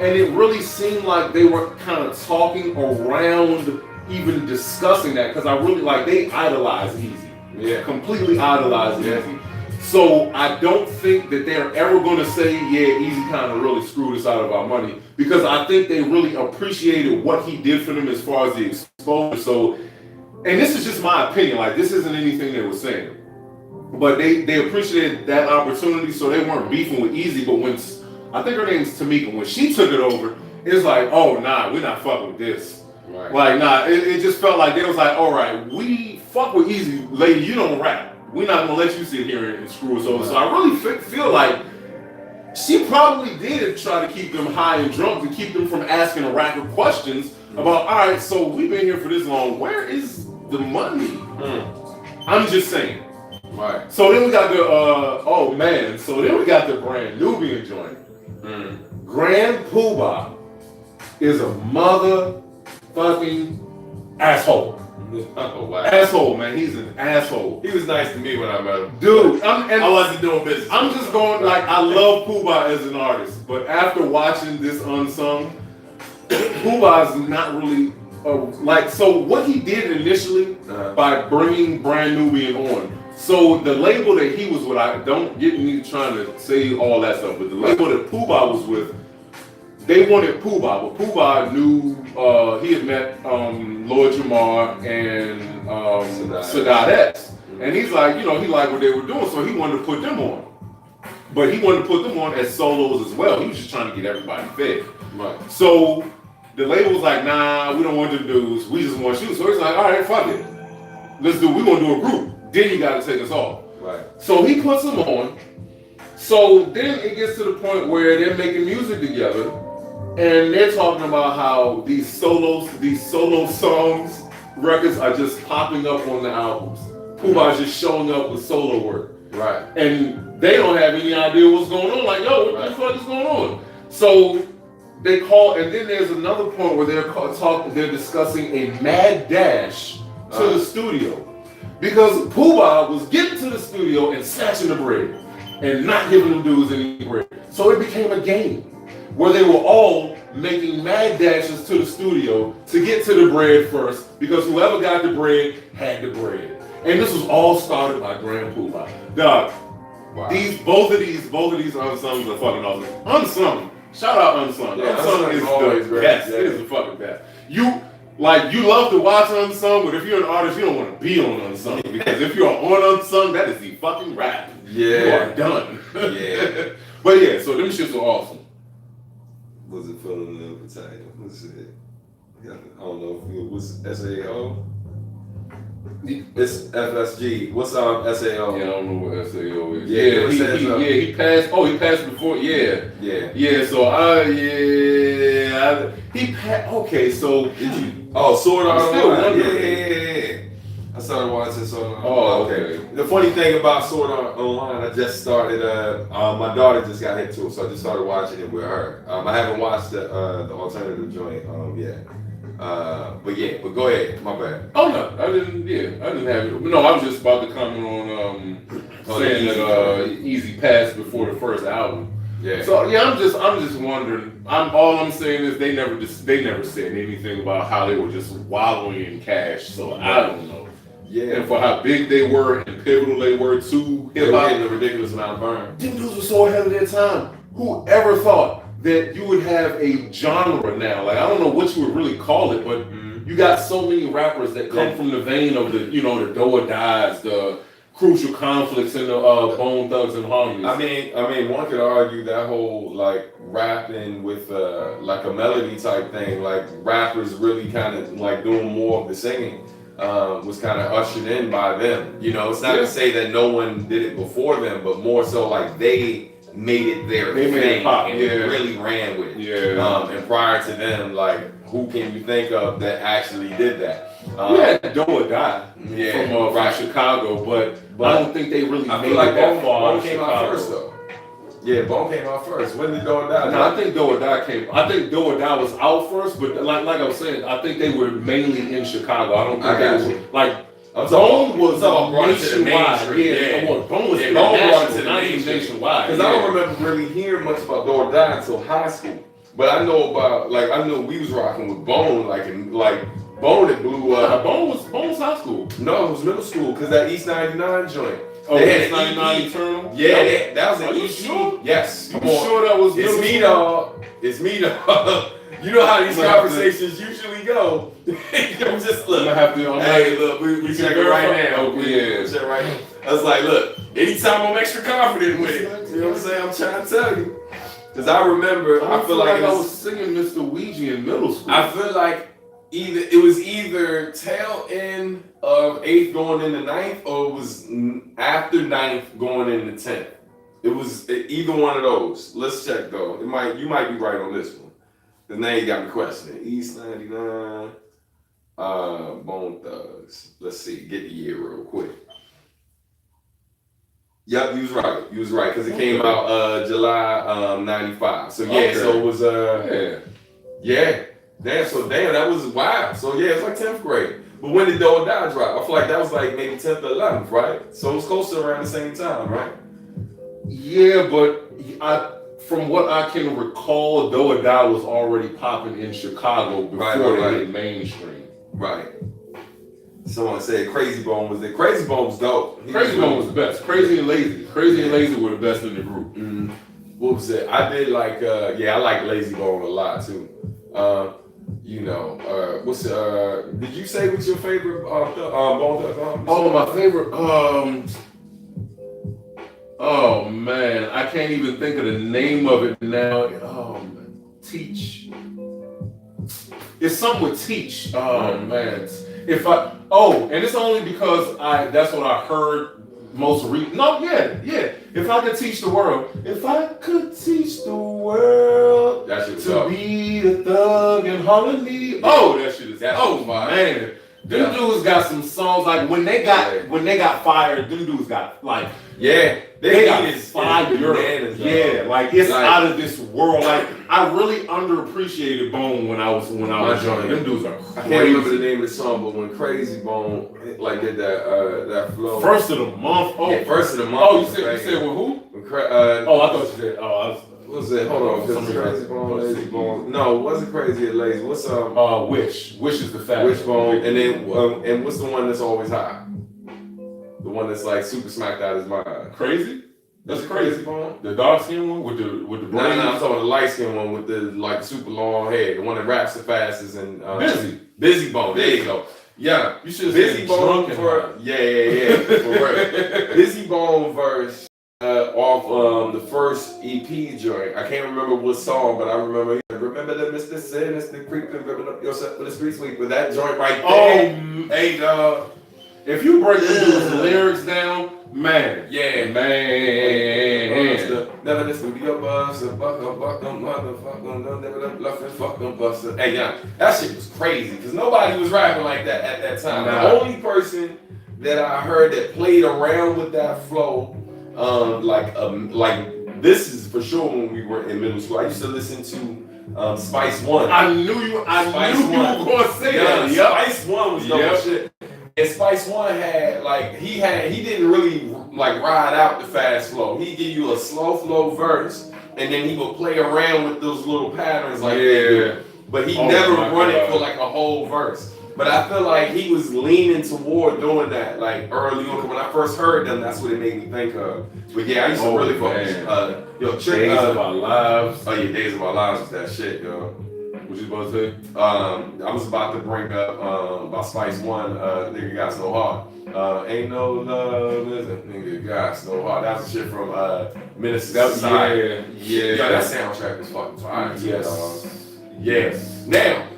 and it really seemed like they were kind of talking around even discussing that because I really they idolize Easy. Yeah. Completely idolize Easy. So I don't think that they're ever going to say, yeah, Easy kind of really screwed us out of our money because I think they really appreciated what he did for them as far as the exposure. So, and this is just my opinion, like this isn't anything they were saying, but they appreciated that opportunity, so they weren't beefing with Easy. But when I think her name's Tamika, when she took it over, it's like, oh nah, we're not fucking with this. Right. Like nah, it just felt like they was like, all right, we fuck with Easy, lady, you don't rap. We're not gonna let you sit here and screw us over. So I really feel like she probably did try to keep them high and drunk to keep them from asking a rack of questions about, all right, so we've been here for this long, where is the money? I'm just saying. Right. So then we got the so then we got the brand Nubian joint. Grand Poobah is a motherfucking asshole. Oh, wow. Asshole, man. He's an asshole. He was nice to me when I met him. Dude, I wasn't doing business. I'm just going I love Poobah as an artist, but after watching this Unsung, Poobah is not really so what he did initially by bringing Brand Nubian on. So the label that he was with, I don't get me trying to say all that stuff, but the label that Poobah was with, they wanted Poobah, but Poobah knew he had met Lord Jamar and Sadat X. And he's like, he liked what they were doing, so he wanted to put them on. But he wanted to put them on as solos as well. He was just trying to get everybody fed. Right. So the label was like, nah, we don't want them dudes. We just want you. So he's like, all right, fuck it. We're going to do a group. Then you got to take us off. Right. So he puts them on. So then it gets to the point where they're making music together. And they're talking about how these solo songs, records are just popping up on the albums. Poobah's just showing up with solo work. Right. And they don't have any idea what's going on. Like, yo, what the fuck is going on? So they call, and then there's another point where they're discussing a mad dash to the studio. Because Poobah was getting to the studio and snatching the bread and not giving them dudes any bread. So it became a game where they were all making mad dashes to the studio to get to the bread first, because whoever got the bread had the bread. And this was all started by Grand Poobah. Dog, wow. both of these Unsungs are fucking awesome. Unsung, shout out Unsung. Yeah, Unsung is always the great. best. Yeah. It is the fucking best. You love to watch Unsung, but if you're an artist, you don't want to be on Unsung, because if you're on Unsung, that is the fucking rap. Yeah. You are done. Yeah. But yeah, so them shits are awesome. Was it filling the potato? What's it? I don't know if it was SAO. It's FSG. What's SAO? Yeah, I don't know what SAO is. Yeah, he passed. Oh, he passed before. Yeah. So he passed. Okay, so did you? Oh, Sword Art Online. Yeah. I started watching Sword Art Online. Oh, okay. The funny thing about Sword Art Online, I just started. My daughter just got hit to it, so I just started watching it with her. I haven't watched the alternative joint yet. But go ahead. My bad. Oh no, I didn't have it. No, I was just about to comment on saying that Easy passed before the first album. Yeah. So yeah, I'm just wondering. All I'm saying is they never said anything about how they were just wallowing in cash. So I don't know. Yeah. And for how big they were and pivotal they were to They were hip hop, getting a ridiculous amount of burn. them dudes were so ahead of their time. Whoever thought that you would have a genre now? Like, I don't know what you would really call it, but you got so many rappers that come from the vein of the, the Do or Dies, the Crucial Conflicts, and the Bone Thugs and Harmonies. I mean, one could argue that whole like rapping with like a melody type thing, like rappers really kind of like doing more of the singing. Was kind of ushered in by them. It's not to say that no one did it before them, but more so like they made it their They made it thing pop, and yeah. really ran with it. Yeah. And prior to them, like, who can you think of that actually did that? Yeah, Do or Die Yeah, from Chicago, but I don't think they really I made feel like it that far. Bone came out first though. Yeah, Bone came out first. When did Do or Die? No, I think Do or Die came. I think Do or Die was out first, but like I was saying, I think they were mainly in Chicago. I don't think they were like. Bone was nationwide. Yeah, Bone was nationwide. Because I don't remember really hearing much about Do or Die until high school. But I know about, like, I know we was rocking with Bone, like Bone that blew up. Bone was high school. No, it was middle school, because that East 99 joint. Oh, they East 99 Eternal? Yeah, that was an EP. Sure? Yes. You sure that was It's me, dog. It's me, dog. You know how these conversations usually go. I'm just look. Hey, look, we check it right now. Okay, check right now. I was like, look, anytime I'm extra confident with it, you know what I'm saying? I'm trying to tell you. Because I remember, I feel like I was singing Mr. Ouija in middle school. I feel like it was either tail end of 8th going into 9th, or it was after 9th going into 10th. It was either one of those. Let's check though. You might be right on this one. Because now you got me questioning. East 99, Bone Thugs. Let's see, get the year real quick. Yep, you was right. Because it came out July 95. So yeah, so it was yeah. Damn, that was wild. So yeah, it's like 10th grade. But when did Do or Die drop? I feel like that was like maybe 10th or 11th, right? So it was close to around the same time, right? Yeah, but from what I can recall, Do or Die was already popping in Chicago before they hit mainstream. Right. Someone said Crazy Bone was there. Crazy Bone was dope. Crazy Bone was the best. Crazy and Lazy. Crazy and Lazy were the best in the group. Mm-hmm. What was it? I did like, I like Lazy Bone a lot too. Did you say what's your favorite Bone Thugs? Oh, my favorite. Oh man, I can't even think of the name of it now. Oh man, Teach. It's something with Teach. Oh man, and it's only because that's what I heard most recent. No, yeah. If I could teach the world, that shit was to be a thug in harmony. Oh, that shit is. Man. Them dudes got some songs like when they got fired. Them dudes got like they got fire. Yeah, like it's out of this world. Like I really underappreciated Bone when I was young. Them dudes are crazy. I can't remember the name of the song, but when Crazy Bone did that flow. First of the month. First of the month. Oh, you said with who? I thought you said. What was it? Hold on, because Crazy Bone, Lazy Bone. No, it wasn't Crazy or Lazy. What's Wish. Wish is the fat. Wish Bone, and then and what's the one that's always high? The one that's like super smacked out his mind. Crazy? That's Crazy Bone. The dark skin one with the braids. No, I'm talking the light skin one with the like super long hair. The one that raps the fastest and Busy Bone. There you go. Yeah, you should have Busy Bone for for real. Busy Bone verse. Off the first EP joint. I can't remember what song, but I remember the Mr. Sinister creeping, ripping up yourself for the street sweep with that joint right there. Hey, dog. If you break the lyrics down, man. Never the studio bus, fuck them, motherfucker, never the bluffing, fuck them buster. Hey, yeah, that shit was crazy because nobody was rapping like that at that time. Nah. The only person that I heard that played around with that flow. This is for sure when we were in middle school. I used to listen to Spice One. I knew you were going to say that. Yep. Spice One was dope shit. And Spice One had he didn't really ride out the fast flow. He'd give you a slow flow verse, and then he would play around with those little patterns they do. But he never run it for a whole verse. But I feel like he was leaning toward doing that early on. When I first heard them, that's what it made me think of. But yeah, I used to really focus. Days of Our Lives. Oh yeah, Days of Our Lives was that shit, yo. What you supposed to say? I was about to bring up about Spice One. Nigga got so hard. Ain't no love, nigga got so hard. That was the shit from Minnesota. Yeah. That soundtrack was fucking fire. Yes. Now.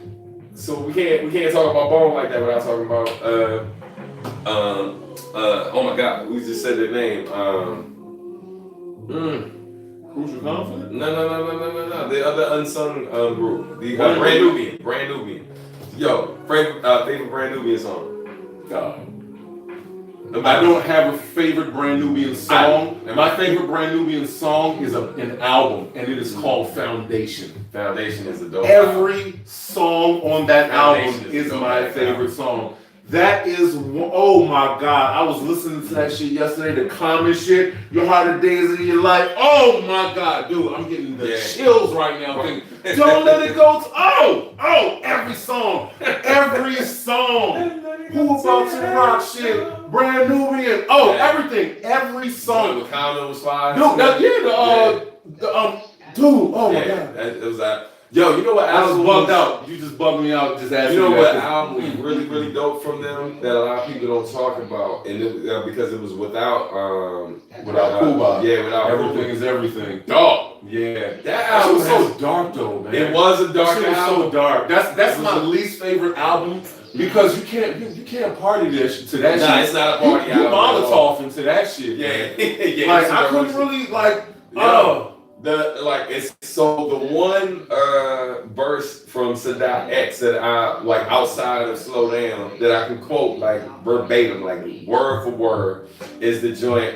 So we can't talk about Bone like that without talking about oh my God, we just said their name. Crucial Conflict? No. The other unsung group. The Brand Nubian. Yo, favorite Brand Nubian song. I don't have a favorite Brand Nubian song. My favorite Brand Nubian song is an album, and it is called Foundation. Foundation is a dope. Every song on that album is my favorite song. That is, oh my God, I was listening to that shit yesterday, the Common shit, your harder days of your life. Oh my God, dude, I'm getting the chills right now. Thinking, don't let it go. Every song. Who About to Rock shit, Brand Nubian. Everything, every song. The Common was fire. Dude, oh my God. It was that. Yo, you know what? I was bugged out. You just bugged me out. Just asking. You know what album was really, really dope from them that a lot of people don't talk about, and because it was without Cuba. Without Everything is everything. Dog. Yeah. That album was so dark though, man. It was a dark album. So dark. That's my least favorite album because you can't party to that shit. Nah, it's not a party album. You Molotov into that shit. Yeah. Like I couldn't really the one verse from Sadat X that I like outside of Slow Down that I can quote like verbatim, like word for word, is the joint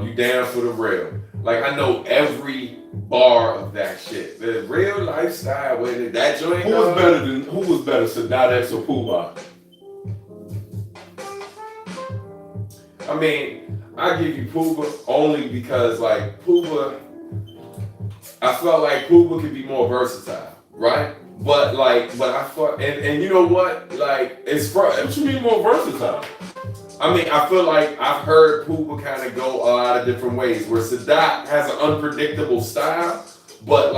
You Down for the Real. Like I know every bar of that shit. The real lifestyle with it. That joint. Who was better, Sadat X or Pooh? I mean, I give you Pooh only because like Pooh, I felt like Pooh could be more versatile, right? But I thought, and you know what? Like what you mean more versatile? I mean, I feel like I've heard Pooh kind of go a lot of different ways. Where Sadat has an unpredictable style, but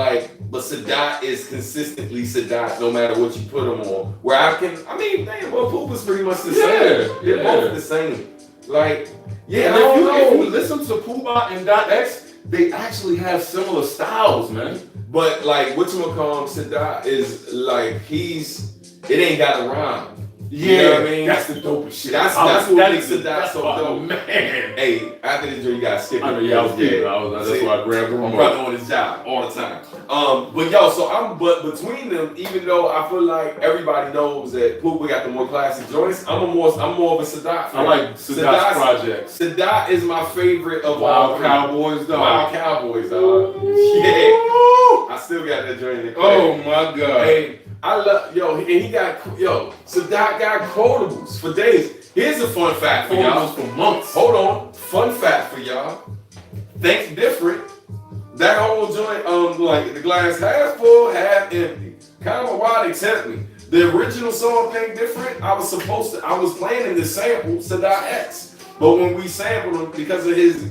Sadat is consistently Sadat no matter what you put him on. Where Pooh is pretty much the same. They're both the same. Like, if you listen to Pooh and Dot X, they actually have similar styles, man. But like whatchamacallit Sadat is like it ain't got a rhyme. You know what I mean? That's the dopest shit. That's what makes Sadat so dope. Man. Hey, after this you gotta skip it. I know, that's why I grabbed the remote. Brother on his job all the time. But between them, even though I feel like everybody knows that Pooh got the more classic joints, I'm more of a Sadat fan. I like Sadat's projects. Sadat is my favorite of Wild Cowboys, dog. Wild Cowboys, dog. Yeah. I still got that joint in the crib. Oh my God. Hey, I love Sadat got quotables for days. Here's a fun fact for y'all. For months. Hold on. Fun fact for y'all. Think different. That whole joint, like the glass half full, half empty. Kind of why they tempt me. The original song Think Different, I was playing in the sample Sadat X. But when we sampled him, because of his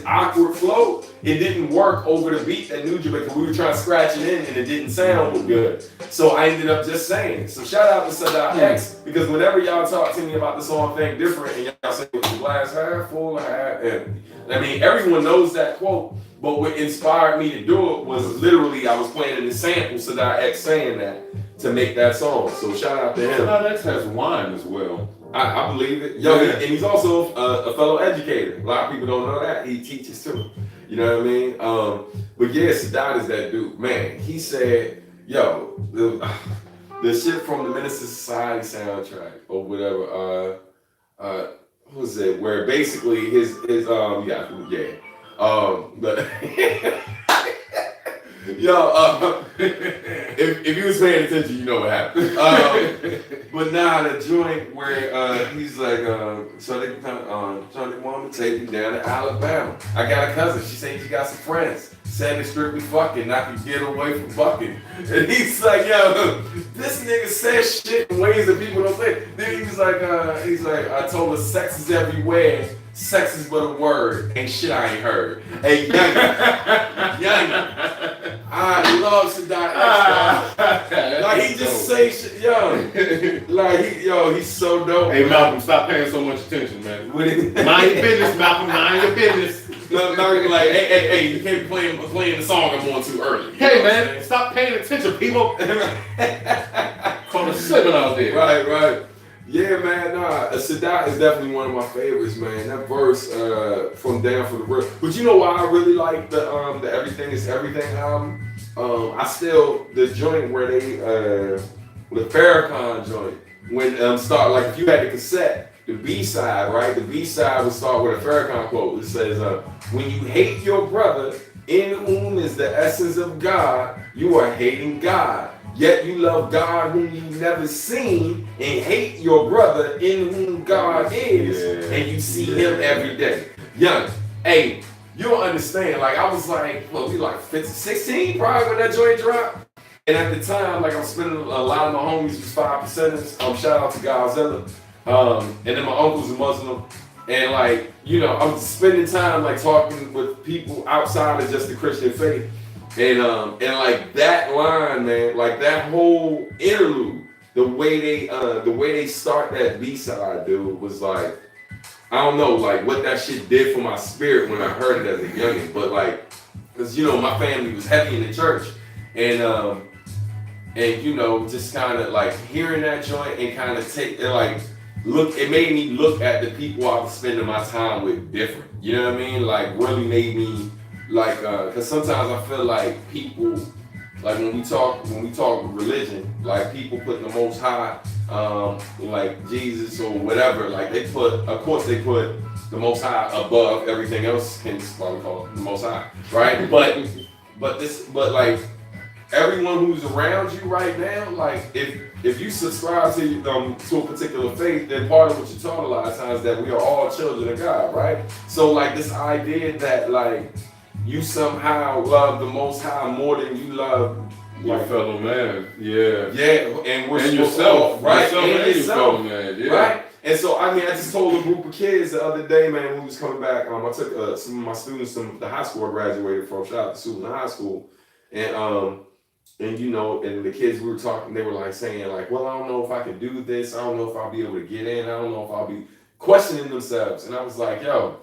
awkward flow, it didn't work over the beat that New Jamaica. We were trying to scratch it in and it didn't sound good. So I ended up just saying it. So shout out to Sadat X, because whenever y'all talk to me about the song Think Different and y'all say it was the glass half full, half empty. I mean, everyone knows that quote, but what inspired me to do it was literally I was playing in the sample Sadat X saying that to make that song. So shout out to him. Sadat X has wine as well. I believe it. And he's also a fellow educator. A lot of people don't know that. He teaches too. You know what I mean? But yeah, Sadat is that dude. Man, he said, the shit from the Minister Society soundtrack or whatever, what was it? Where basically if you was paying attention, you know what happened. But now the joint where he's like, so they want to take you down to Alabama. I got a cousin. She said she got some friends. Said they strictly fucking, I can get away from fucking. And he's like, this nigga says shit in ways that people don't say. Then he's like, I told her sex is everywhere. Sex is but a word, ain't shit I ain't heard. Hey, young, I love Sadat X. Like he just say shit, he's so dope. Hey Malcolm, stop paying so much attention, man. Mind your business, Malcolm. Mind your business. Malcolm, like, hey, you can't be playing the song I'm on too early. Hey man, stop paying attention, people. From the slipping out there. Right. Yeah, man, nah, Sadat is definitely one of my favorites, man. That verse from Down for the Real. But you know why I really like the Everything is Everything album? I still the joint where they the Farrakhan joint when start like if you had the cassette, the B side, right? The B side would start with a Farrakhan quote. It says, "When you hate your brother, in whom is the essence of God, you are hating God. Yet you love God whom you've never seen and hate your brother in whom God is, and you see him every day." Young, hey, you don't understand. Like, I was like, well, we like 15, 16 probably when that joint dropped. And at the time, like, I'm spending a lot of my homies was 5%ers. Shout out to Godzilla. And then my uncle's a Muslim. And like, you know, I'm spending time like talking with people outside of just the Christian faith. And like that line, man, like that whole interlude, the way they start that B-side, dude, was like, I don't know, like what that shit did for my spirit when I heard it as a youngin'. But like, cause you know, my family was heavy in the church, and you know, just kind of like hearing that joint and kind of it made me look at the people I was spending my time with different. You know what I mean? Like really made me like, cause sometimes I feel like people, like when we talk religion, like people put the Most High, like Jesus or whatever, like of course they put the Most High above everything else, hence why we call it the Most High, right? But like everyone who's around you right now, like if you subscribe to a particular faith, then part of what you're taught a lot of times that we are all children of God, right? So like this idea that like you somehow love the Most High more than you love your fellow man, yeah, and we're and yourself, right, and your fellow man, yeah. Right. And so I mean, I just told a group of kids the other day, man, when we was coming back. I took some of my students from the high school I graduated from. Shout out to Susan High School, and you know, and the kids we were talking, they were like saying like, well, I don't know if I can do this. I don't know if I'll be able to get in. I don't know if I'll be questioning themselves. And I was like, yo,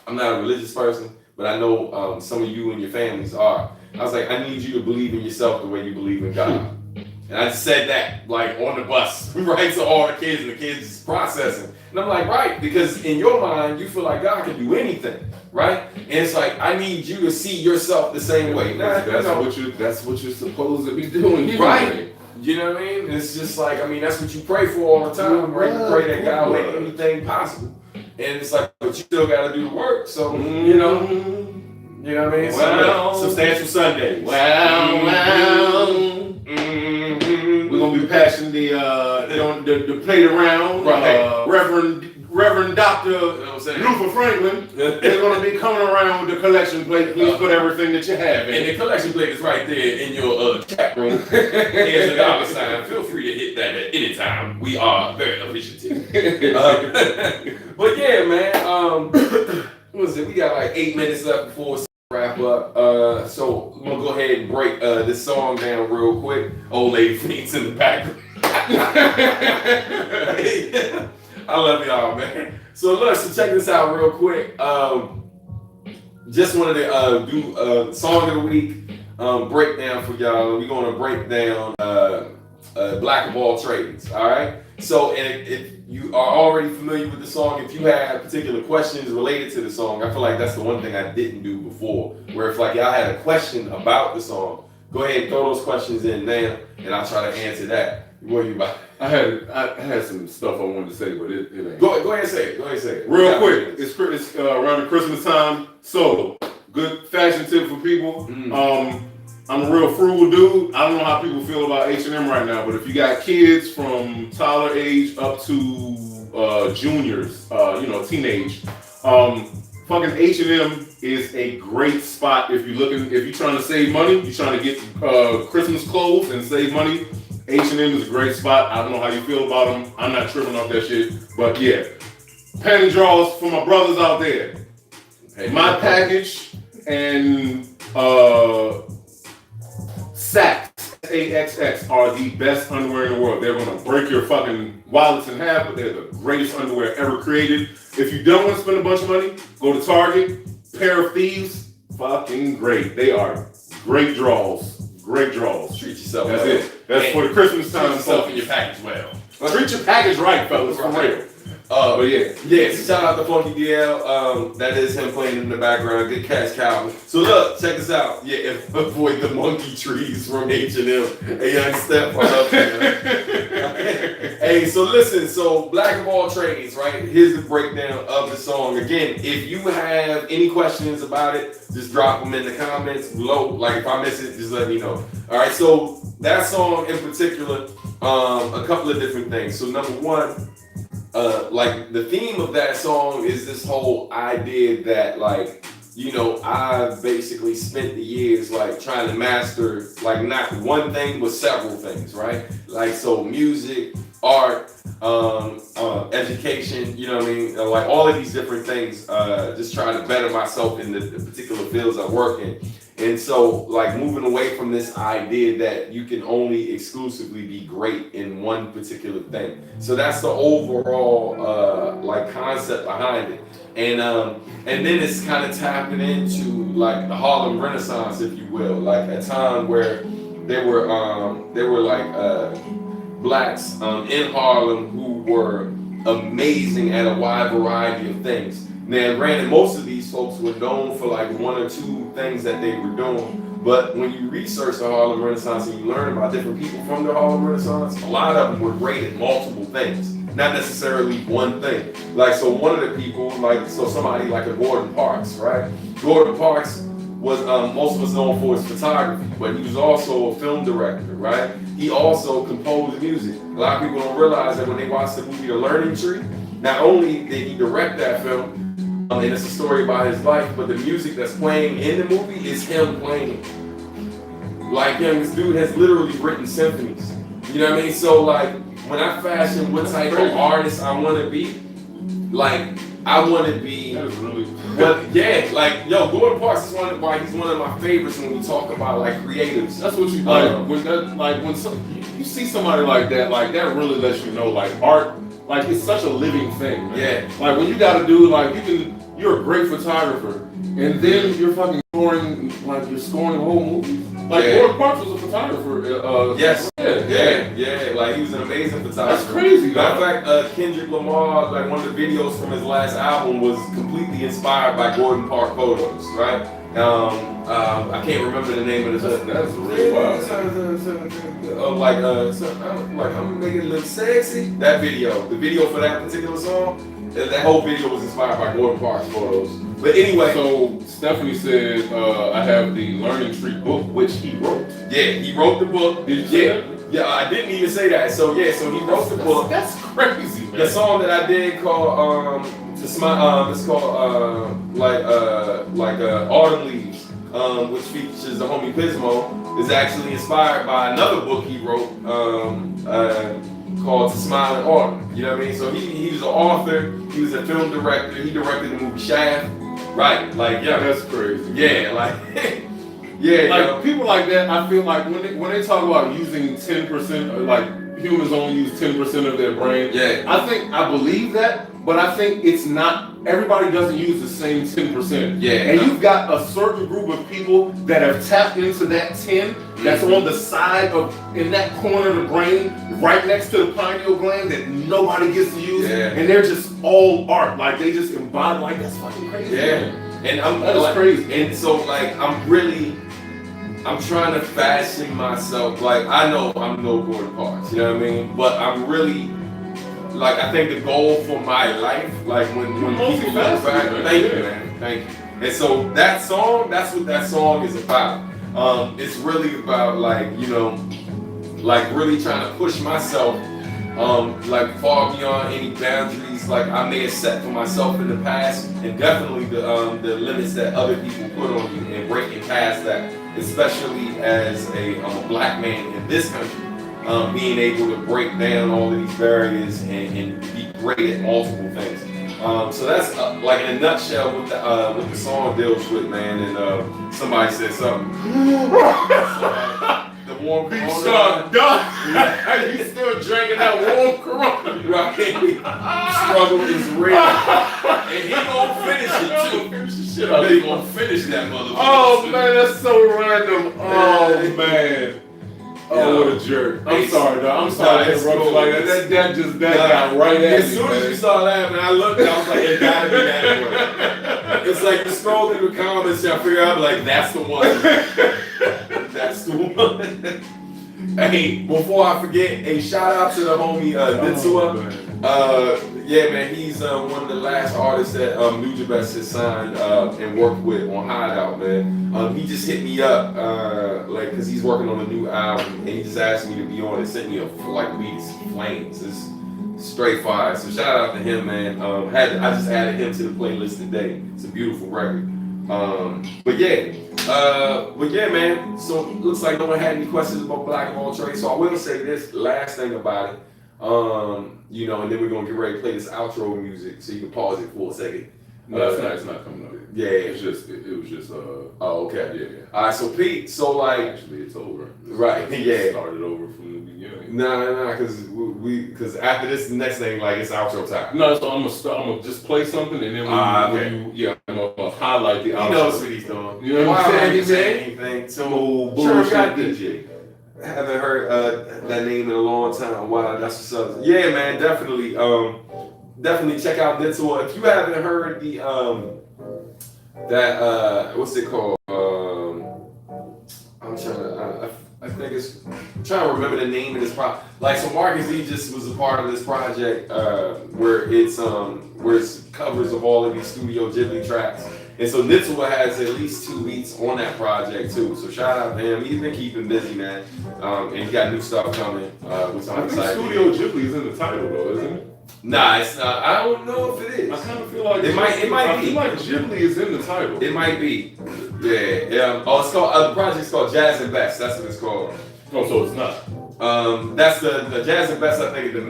I'm not a religious person, but I know some of you and your families are. I was like, I need you to believe in yourself the way you believe in God. And I just said that like on the bus, right, to all the kids, and the kids is processing. And I'm like, right, because in your mind, you feel like God can do anything, right? And it's like, I need you to see yourself the same way. That's what you're supposed to be doing, right? You know what I mean? It's just like, I mean, that's what you pray for all the time, right? You pray that God make anything possible. And it's like, but you still got to do the work. So, you know what I mean? Well, so, Substantial Sundays. We're gonna be passing the plate around. Right. Reverend Dr. Luther Franklin is gonna be coming around with the collection plate. Please put everything that you have in. And the collection plate is right there in your chat room. Here's the dollar sign. Feel free to hit that at any time. We are very appreciative. But yeah, man. What was it? We got like 8 minutes left before wrap up. So I'm gonna go ahead and break this song down real quick. Old lady Phoenix in the background. I love y'all, man. So look, so check this out real quick. Just wanted to do a song of the week breakdown for y'all. We're gonna break down Black of All Trades. All right. So, and if you are already familiar with the song, if you have particular questions related to the song, I feel like that's the one thing I didn't do before. Where if like y'all had a question about the song, go ahead and throw those questions in now, and I'll try to answer that. What are you about? I had some stuff I wanted to say, but it ain't. Go ahead and say it. Go ahead and say it. Real quick, it's around the Christmas time, so good fashion tip for people. I'm a real frugal dude. I don't know how people feel about H&M right now, but if you got kids from toddler age up to juniors, teenage, fucking H&M is a great spot if you're trying to save money, you're trying to get Christmas clothes and save money. H&M is a great spot. I don't know how you feel about them. I'm not tripping off that shit, but yeah. Panty draws for my brothers out there. My package and Saks, SAXX, are the best underwear in the world. They're gonna break your fucking wallets in half, but they're the greatest underwear ever created. If you don't want to spend a bunch of money, go to Target. Pair of Thieves, fucking great. They are great draws. Great draws. Treat yourself. That's well. it. That's for the Christmas time. Treat yourself in your package well. Treat your package right, fellas, for real. But yeah, shout out to Funky DL. That is him playing in the background. Good catch, Calvin. So look, check this out. Yeah, avoid the monkey trees from H&M. Hey, young Steph, I love you. Hey, so listen. So Black of All Trades, right? Here's the breakdown of the song. Again, if you have any questions about it, just drop them in the comments below. Like if I miss it, just let me know. All right. So that song in particular, a couple of different things. So number one. Like the theme of that song is this whole idea that like, you know, I've basically spent the years like trying to master like not one thing but several things, right? Like so music, art, education, you know what I mean? Like all of these different things, just trying to better myself in the particular fields I work in. And so, like, moving away from this idea that you can only exclusively be great in one particular thing. So that's the overall, like, concept behind it. And then it's kind of tapping into, like, the Harlem Renaissance, if you will. Like, a time where there were blacks in Harlem who were amazing at a wide variety of things. Now, granted, most of these folks were known for like one or two things that they were doing, but when you research the Harlem Renaissance and you learn about different people from the Harlem Renaissance, a lot of them were great at multiple things, not necessarily one thing. Like, so one of the people, like, so somebody like a Gordon Parks, right? Gordon Parks was, most of us known for his photography, but he was also a film director, right? He also composed music. A lot of people don't realize that when they watch the movie The Learning Tree, not only did he direct that film, and it's a story about his life, but the music that's playing in the movie is him playing. Like, this dude has literally written symphonies. You know what I mean? So, like, when I fashion what type of artist I want to be, like, I want to be. That is really. But yeah, like, yo, Gordon Parks is he's one of my favorites when we talk about like creatives. That's what you like. When you see somebody like that really lets you know, like, art. Like, it's such a living thing, man. Yeah. Like, when you gotta do, like, you're a great photographer, and then you're fucking you're scoring whole movies. Like, Gordon Parks was a photographer. Yes. Yeah. Like, he was an amazing photographer. That's crazy, Matter of fact, Kendrick Lamar, like, one of the videos from his last album was completely inspired by Gordon Park photos, right? I can't remember the name of the. That's really wild. I'm gonna make it look sexy. That video, the video for that particular song, that whole video was inspired by Gordon Parks photos. But anyway, so Stephanie said, I have the Learning Tree book, which he wrote. Yeah, he wrote the book. Did you say that? Yeah, I didn't even say that. So he wrote the book. That's crazy, man. The song that I did called it's called Autumn Leaves, which features the homie Pismo, is actually inspired by another book he wrote called To Smile in Autumn. You know what I mean? So he was an author, he was a film director, he directed the movie Sheff. Right, like, yeah. That's crazy. Yeah, like, yeah. Like, people like that, I feel like when they talk about using 10%, like, humans only use 10% of their brain. Yeah. I believe that, but I think it's not, everybody doesn't use the same 10%. Yeah. And you've got a certain group of people that have tapped into that 10 that's on the side of, in that corner of the brain, right next to the pineal gland that nobody gets to use. Yeah. And they're just all art. Like, they just embody, like, that's fucking crazy. Yeah. And that's crazy. And so, like, I'm trying to fashion myself. Like, I know I'm no Gordon Parks, you know what I mean? But I'm really, like, I think the goal for my life, like, when people look back, thank you, man, thank you. And so that song, that's what that song is about. It's really about, like, you know, like, really trying to push myself, like, far beyond any boundaries like I may have set for myself in the past, and definitely the limits that other people put on you, and breaking past that, especially as a black man in this country, being able to break down all of these barriers and be great at multiple things. So that's like in a nutshell what the song deals with, man. And somebody said something. The warm Corona. You still drinking that warm Corona? Right. Struggle is real. And he gonna finish it too. Finish the shit up. He gonna finish that motherfucker. Oh man, that's so random. Oh man. Oh, what a jerk. I'm sorry, dog. I'm sorry to interrupt you like that. That got right at me. As soon as you started laughing, I looked, I was like, it gotta be that one. It's like you scroll through the comments, y'all figure out, like, that's the one. That's the one. Hey, before I forget, a shout out to the homie Nitua. Yeah, man, he's one of the last artists that Nujabes has signed and worked with on Hideout, man. He just hit me up, like, cause he's working on a new album, and he just asked me to be on it. Sent me a like beats, flames. It's straight fire. So shout out to him, man. I just added him to the playlist today. It's a beautiful record. But yeah, man. So looks like no one had any questions about Black of All Trades. So I will say this last thing about it. You know, and then we're gonna get ready to play this outro music, so you can pause it for a second. No, it's not coming up. Yeah, it was just. Oh, okay. Yeah. All right, so Pete, so like. Actually, it's over. Right. Yeah. Started over from the beginning. Nah, because after this, the next thing, like, it's outro time. No, so I'm gonna just play something, and then I'm gonna highlight the outro. He knows what he's doing. You know what I'm saying? Anything. So bullshit got DJ. Haven't heard that name in a long time. Wow, that's what's up. Yeah, man, definitely. Definitely check out Dental. If you haven't heard the what's it called? I'm trying to. I think it's. I'm trying to remember the name of this project. Like, so Marcus E just was a part of this project where it's covers of all of these Studio Ghibli tracks. And so Nitzua has at least 2 beats on that project too. So shout out to him. He's been keeping busy, man. And he got new stuff coming, which I'm excited. Studio Ghibli is in the title though, isn't it? Nah, it's not. I don't know if it is. I kind of feel like it might be. I feel like Ghibli is in the title. It might be. Yeah. Oh, it's called the project's called Jazz and Best. That's what it's called. Oh, so it's not. That's the Jazz and Best. I think is the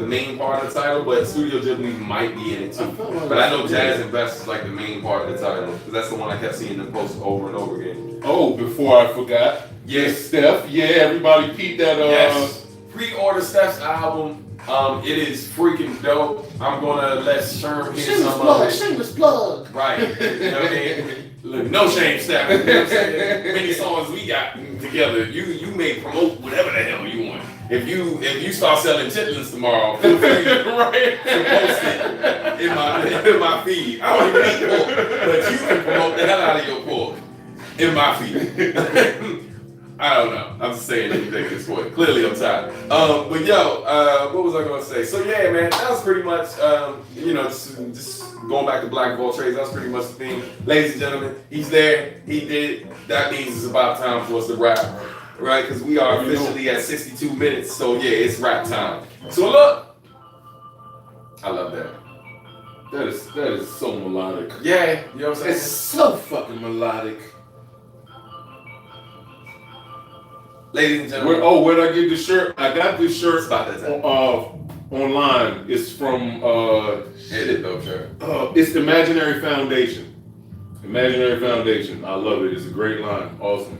main part of the title, but Studio Ghibli might be in it too. But I know Jazz and Best is like the main part of the title because that's the one I kept seeing them post over and over again. Oh, before I forgot. Yes, Steph. Yeah, everybody peep that. Yes. Pre-order Steph's album. It is freaking dope. I'm gonna let Sherm hear some of it. Shameless plug. Right. You know what I mean? Look, no shame, Steph. You know what I'm saying? Many songs we got together. You may promote whatever the hell you want. If you start selling chitlins tomorrow, feel free to post it in my feed. I don't even eat pork, but you can promote the hell out of your pork in my feed. I don't know. I'm just saying anything at this point. Clearly I'm tired. But yo, what was I gonna say? So yeah, man, that was pretty much just going back to Black of All Trades, that's pretty much the thing. Ladies and gentlemen, he's there, he did it. That means it's about time for us to wrap. Right? Because we are officially at 62 minutes, so yeah, it's rap time. So look. I love that. That is so melodic. Yeah, you know what I'm saying? It's so fucking melodic. Ladies and gentlemen. Where'd I get this shirt? I got this shirt online. It's from shirt. It's Imaginary Foundation. Imaginary Foundation. I love it. It's a great line. Awesome.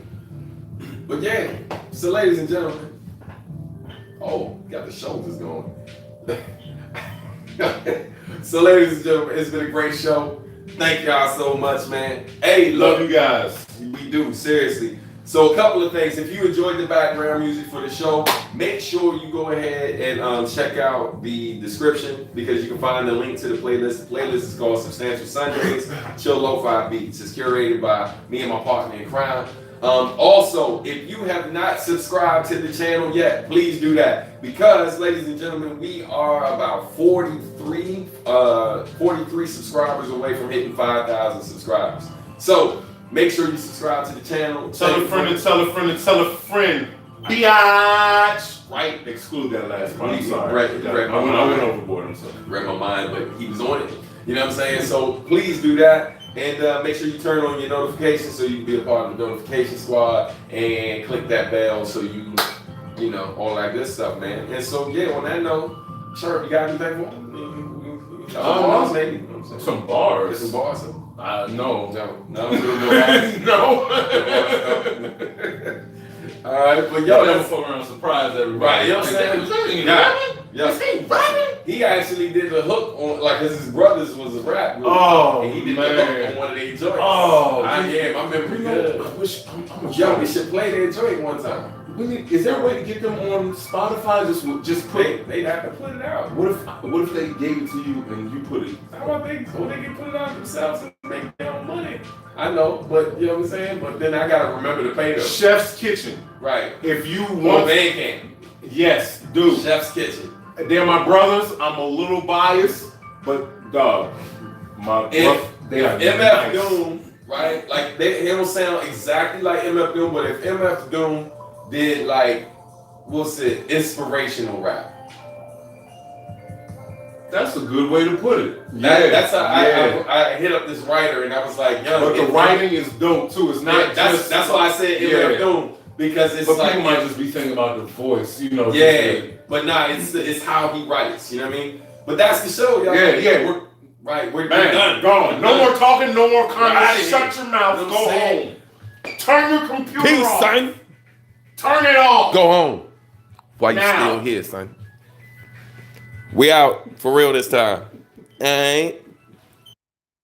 But yeah, so ladies and gentlemen. Oh, got the shoulders going. So ladies and gentlemen, it's been a great show. Thank y'all so much, man. Hey, love you guys. We do, seriously. So a couple of things. If you enjoyed the background music for the show, make sure you go ahead and check out the description because you can find the link to the playlist. The playlist is called Substantial Sundays, Chill Lo-Fi Beats. It's curated by me and my partner in crime. Also, if you have not subscribed to the channel yet, please do that because, ladies and gentlemen, we are about 43 subscribers away from hitting 5,000 subscribers. So make sure you subscribe to the channel. Tell a friend and tell a friend and tell a friend. Biatch! Right? Exclude that last part. I'm sorry. I went overboard. I'm sorry. Read my mind, but he was on it. You know what I'm saying? So please do that. And make sure you turn on your notifications so you can be a part of the notification squad and click that bell so you know, all that good stuff, man. And so, yeah, on that note, Sherm, you got anything for me? Bars, maybe. You know what I'm saying? Some bars. Some bars. No. No. All right, but y'all never fuck around surprise everybody. Right, you know what I'm saying? This ain't rapping. he actually did the hook on, like, cause his brothers was a rap group. Oh, and he did man. the hook on one of their joints. Oh, yeah, my memory good. I wish I'm Yo, we should play their joint one time. Is there a way to get them on Spotify? Just put. They'd have to put it out. What if they gave it to you and you put it? How about they can put it out themselves and make their own money? I know, but you know what I'm saying? But then I gotta remember to pay them. Chef's Kitchen. Right. If you Well, want, they can. yes, dude. Chef's Kitchen. They're my brothers. I'm a little biased, but dog, they are MF nice. Doom, right? Like they don't sound exactly like MF Doom, but if MF Doom did like, what's it, inspirational rap. That's a good way to put it. That's how I hit up this writer and I was like, yo. But the writing is dope too. It's not that's why I said MF Doom, because it's but like people might just be thinking about the voice, you know. Yeah, but nah, it's how he writes, you know what I mean? But that's the show, y'all. Yeah. We're Man, done. Gone. No more talking, no more comments. Right. Shut your mouth. You know Go what I'm saying? home. Turn your computer Peace, off. son. Turn it off. Go home. While you Now. still here, son. We out for real this time. Ain't.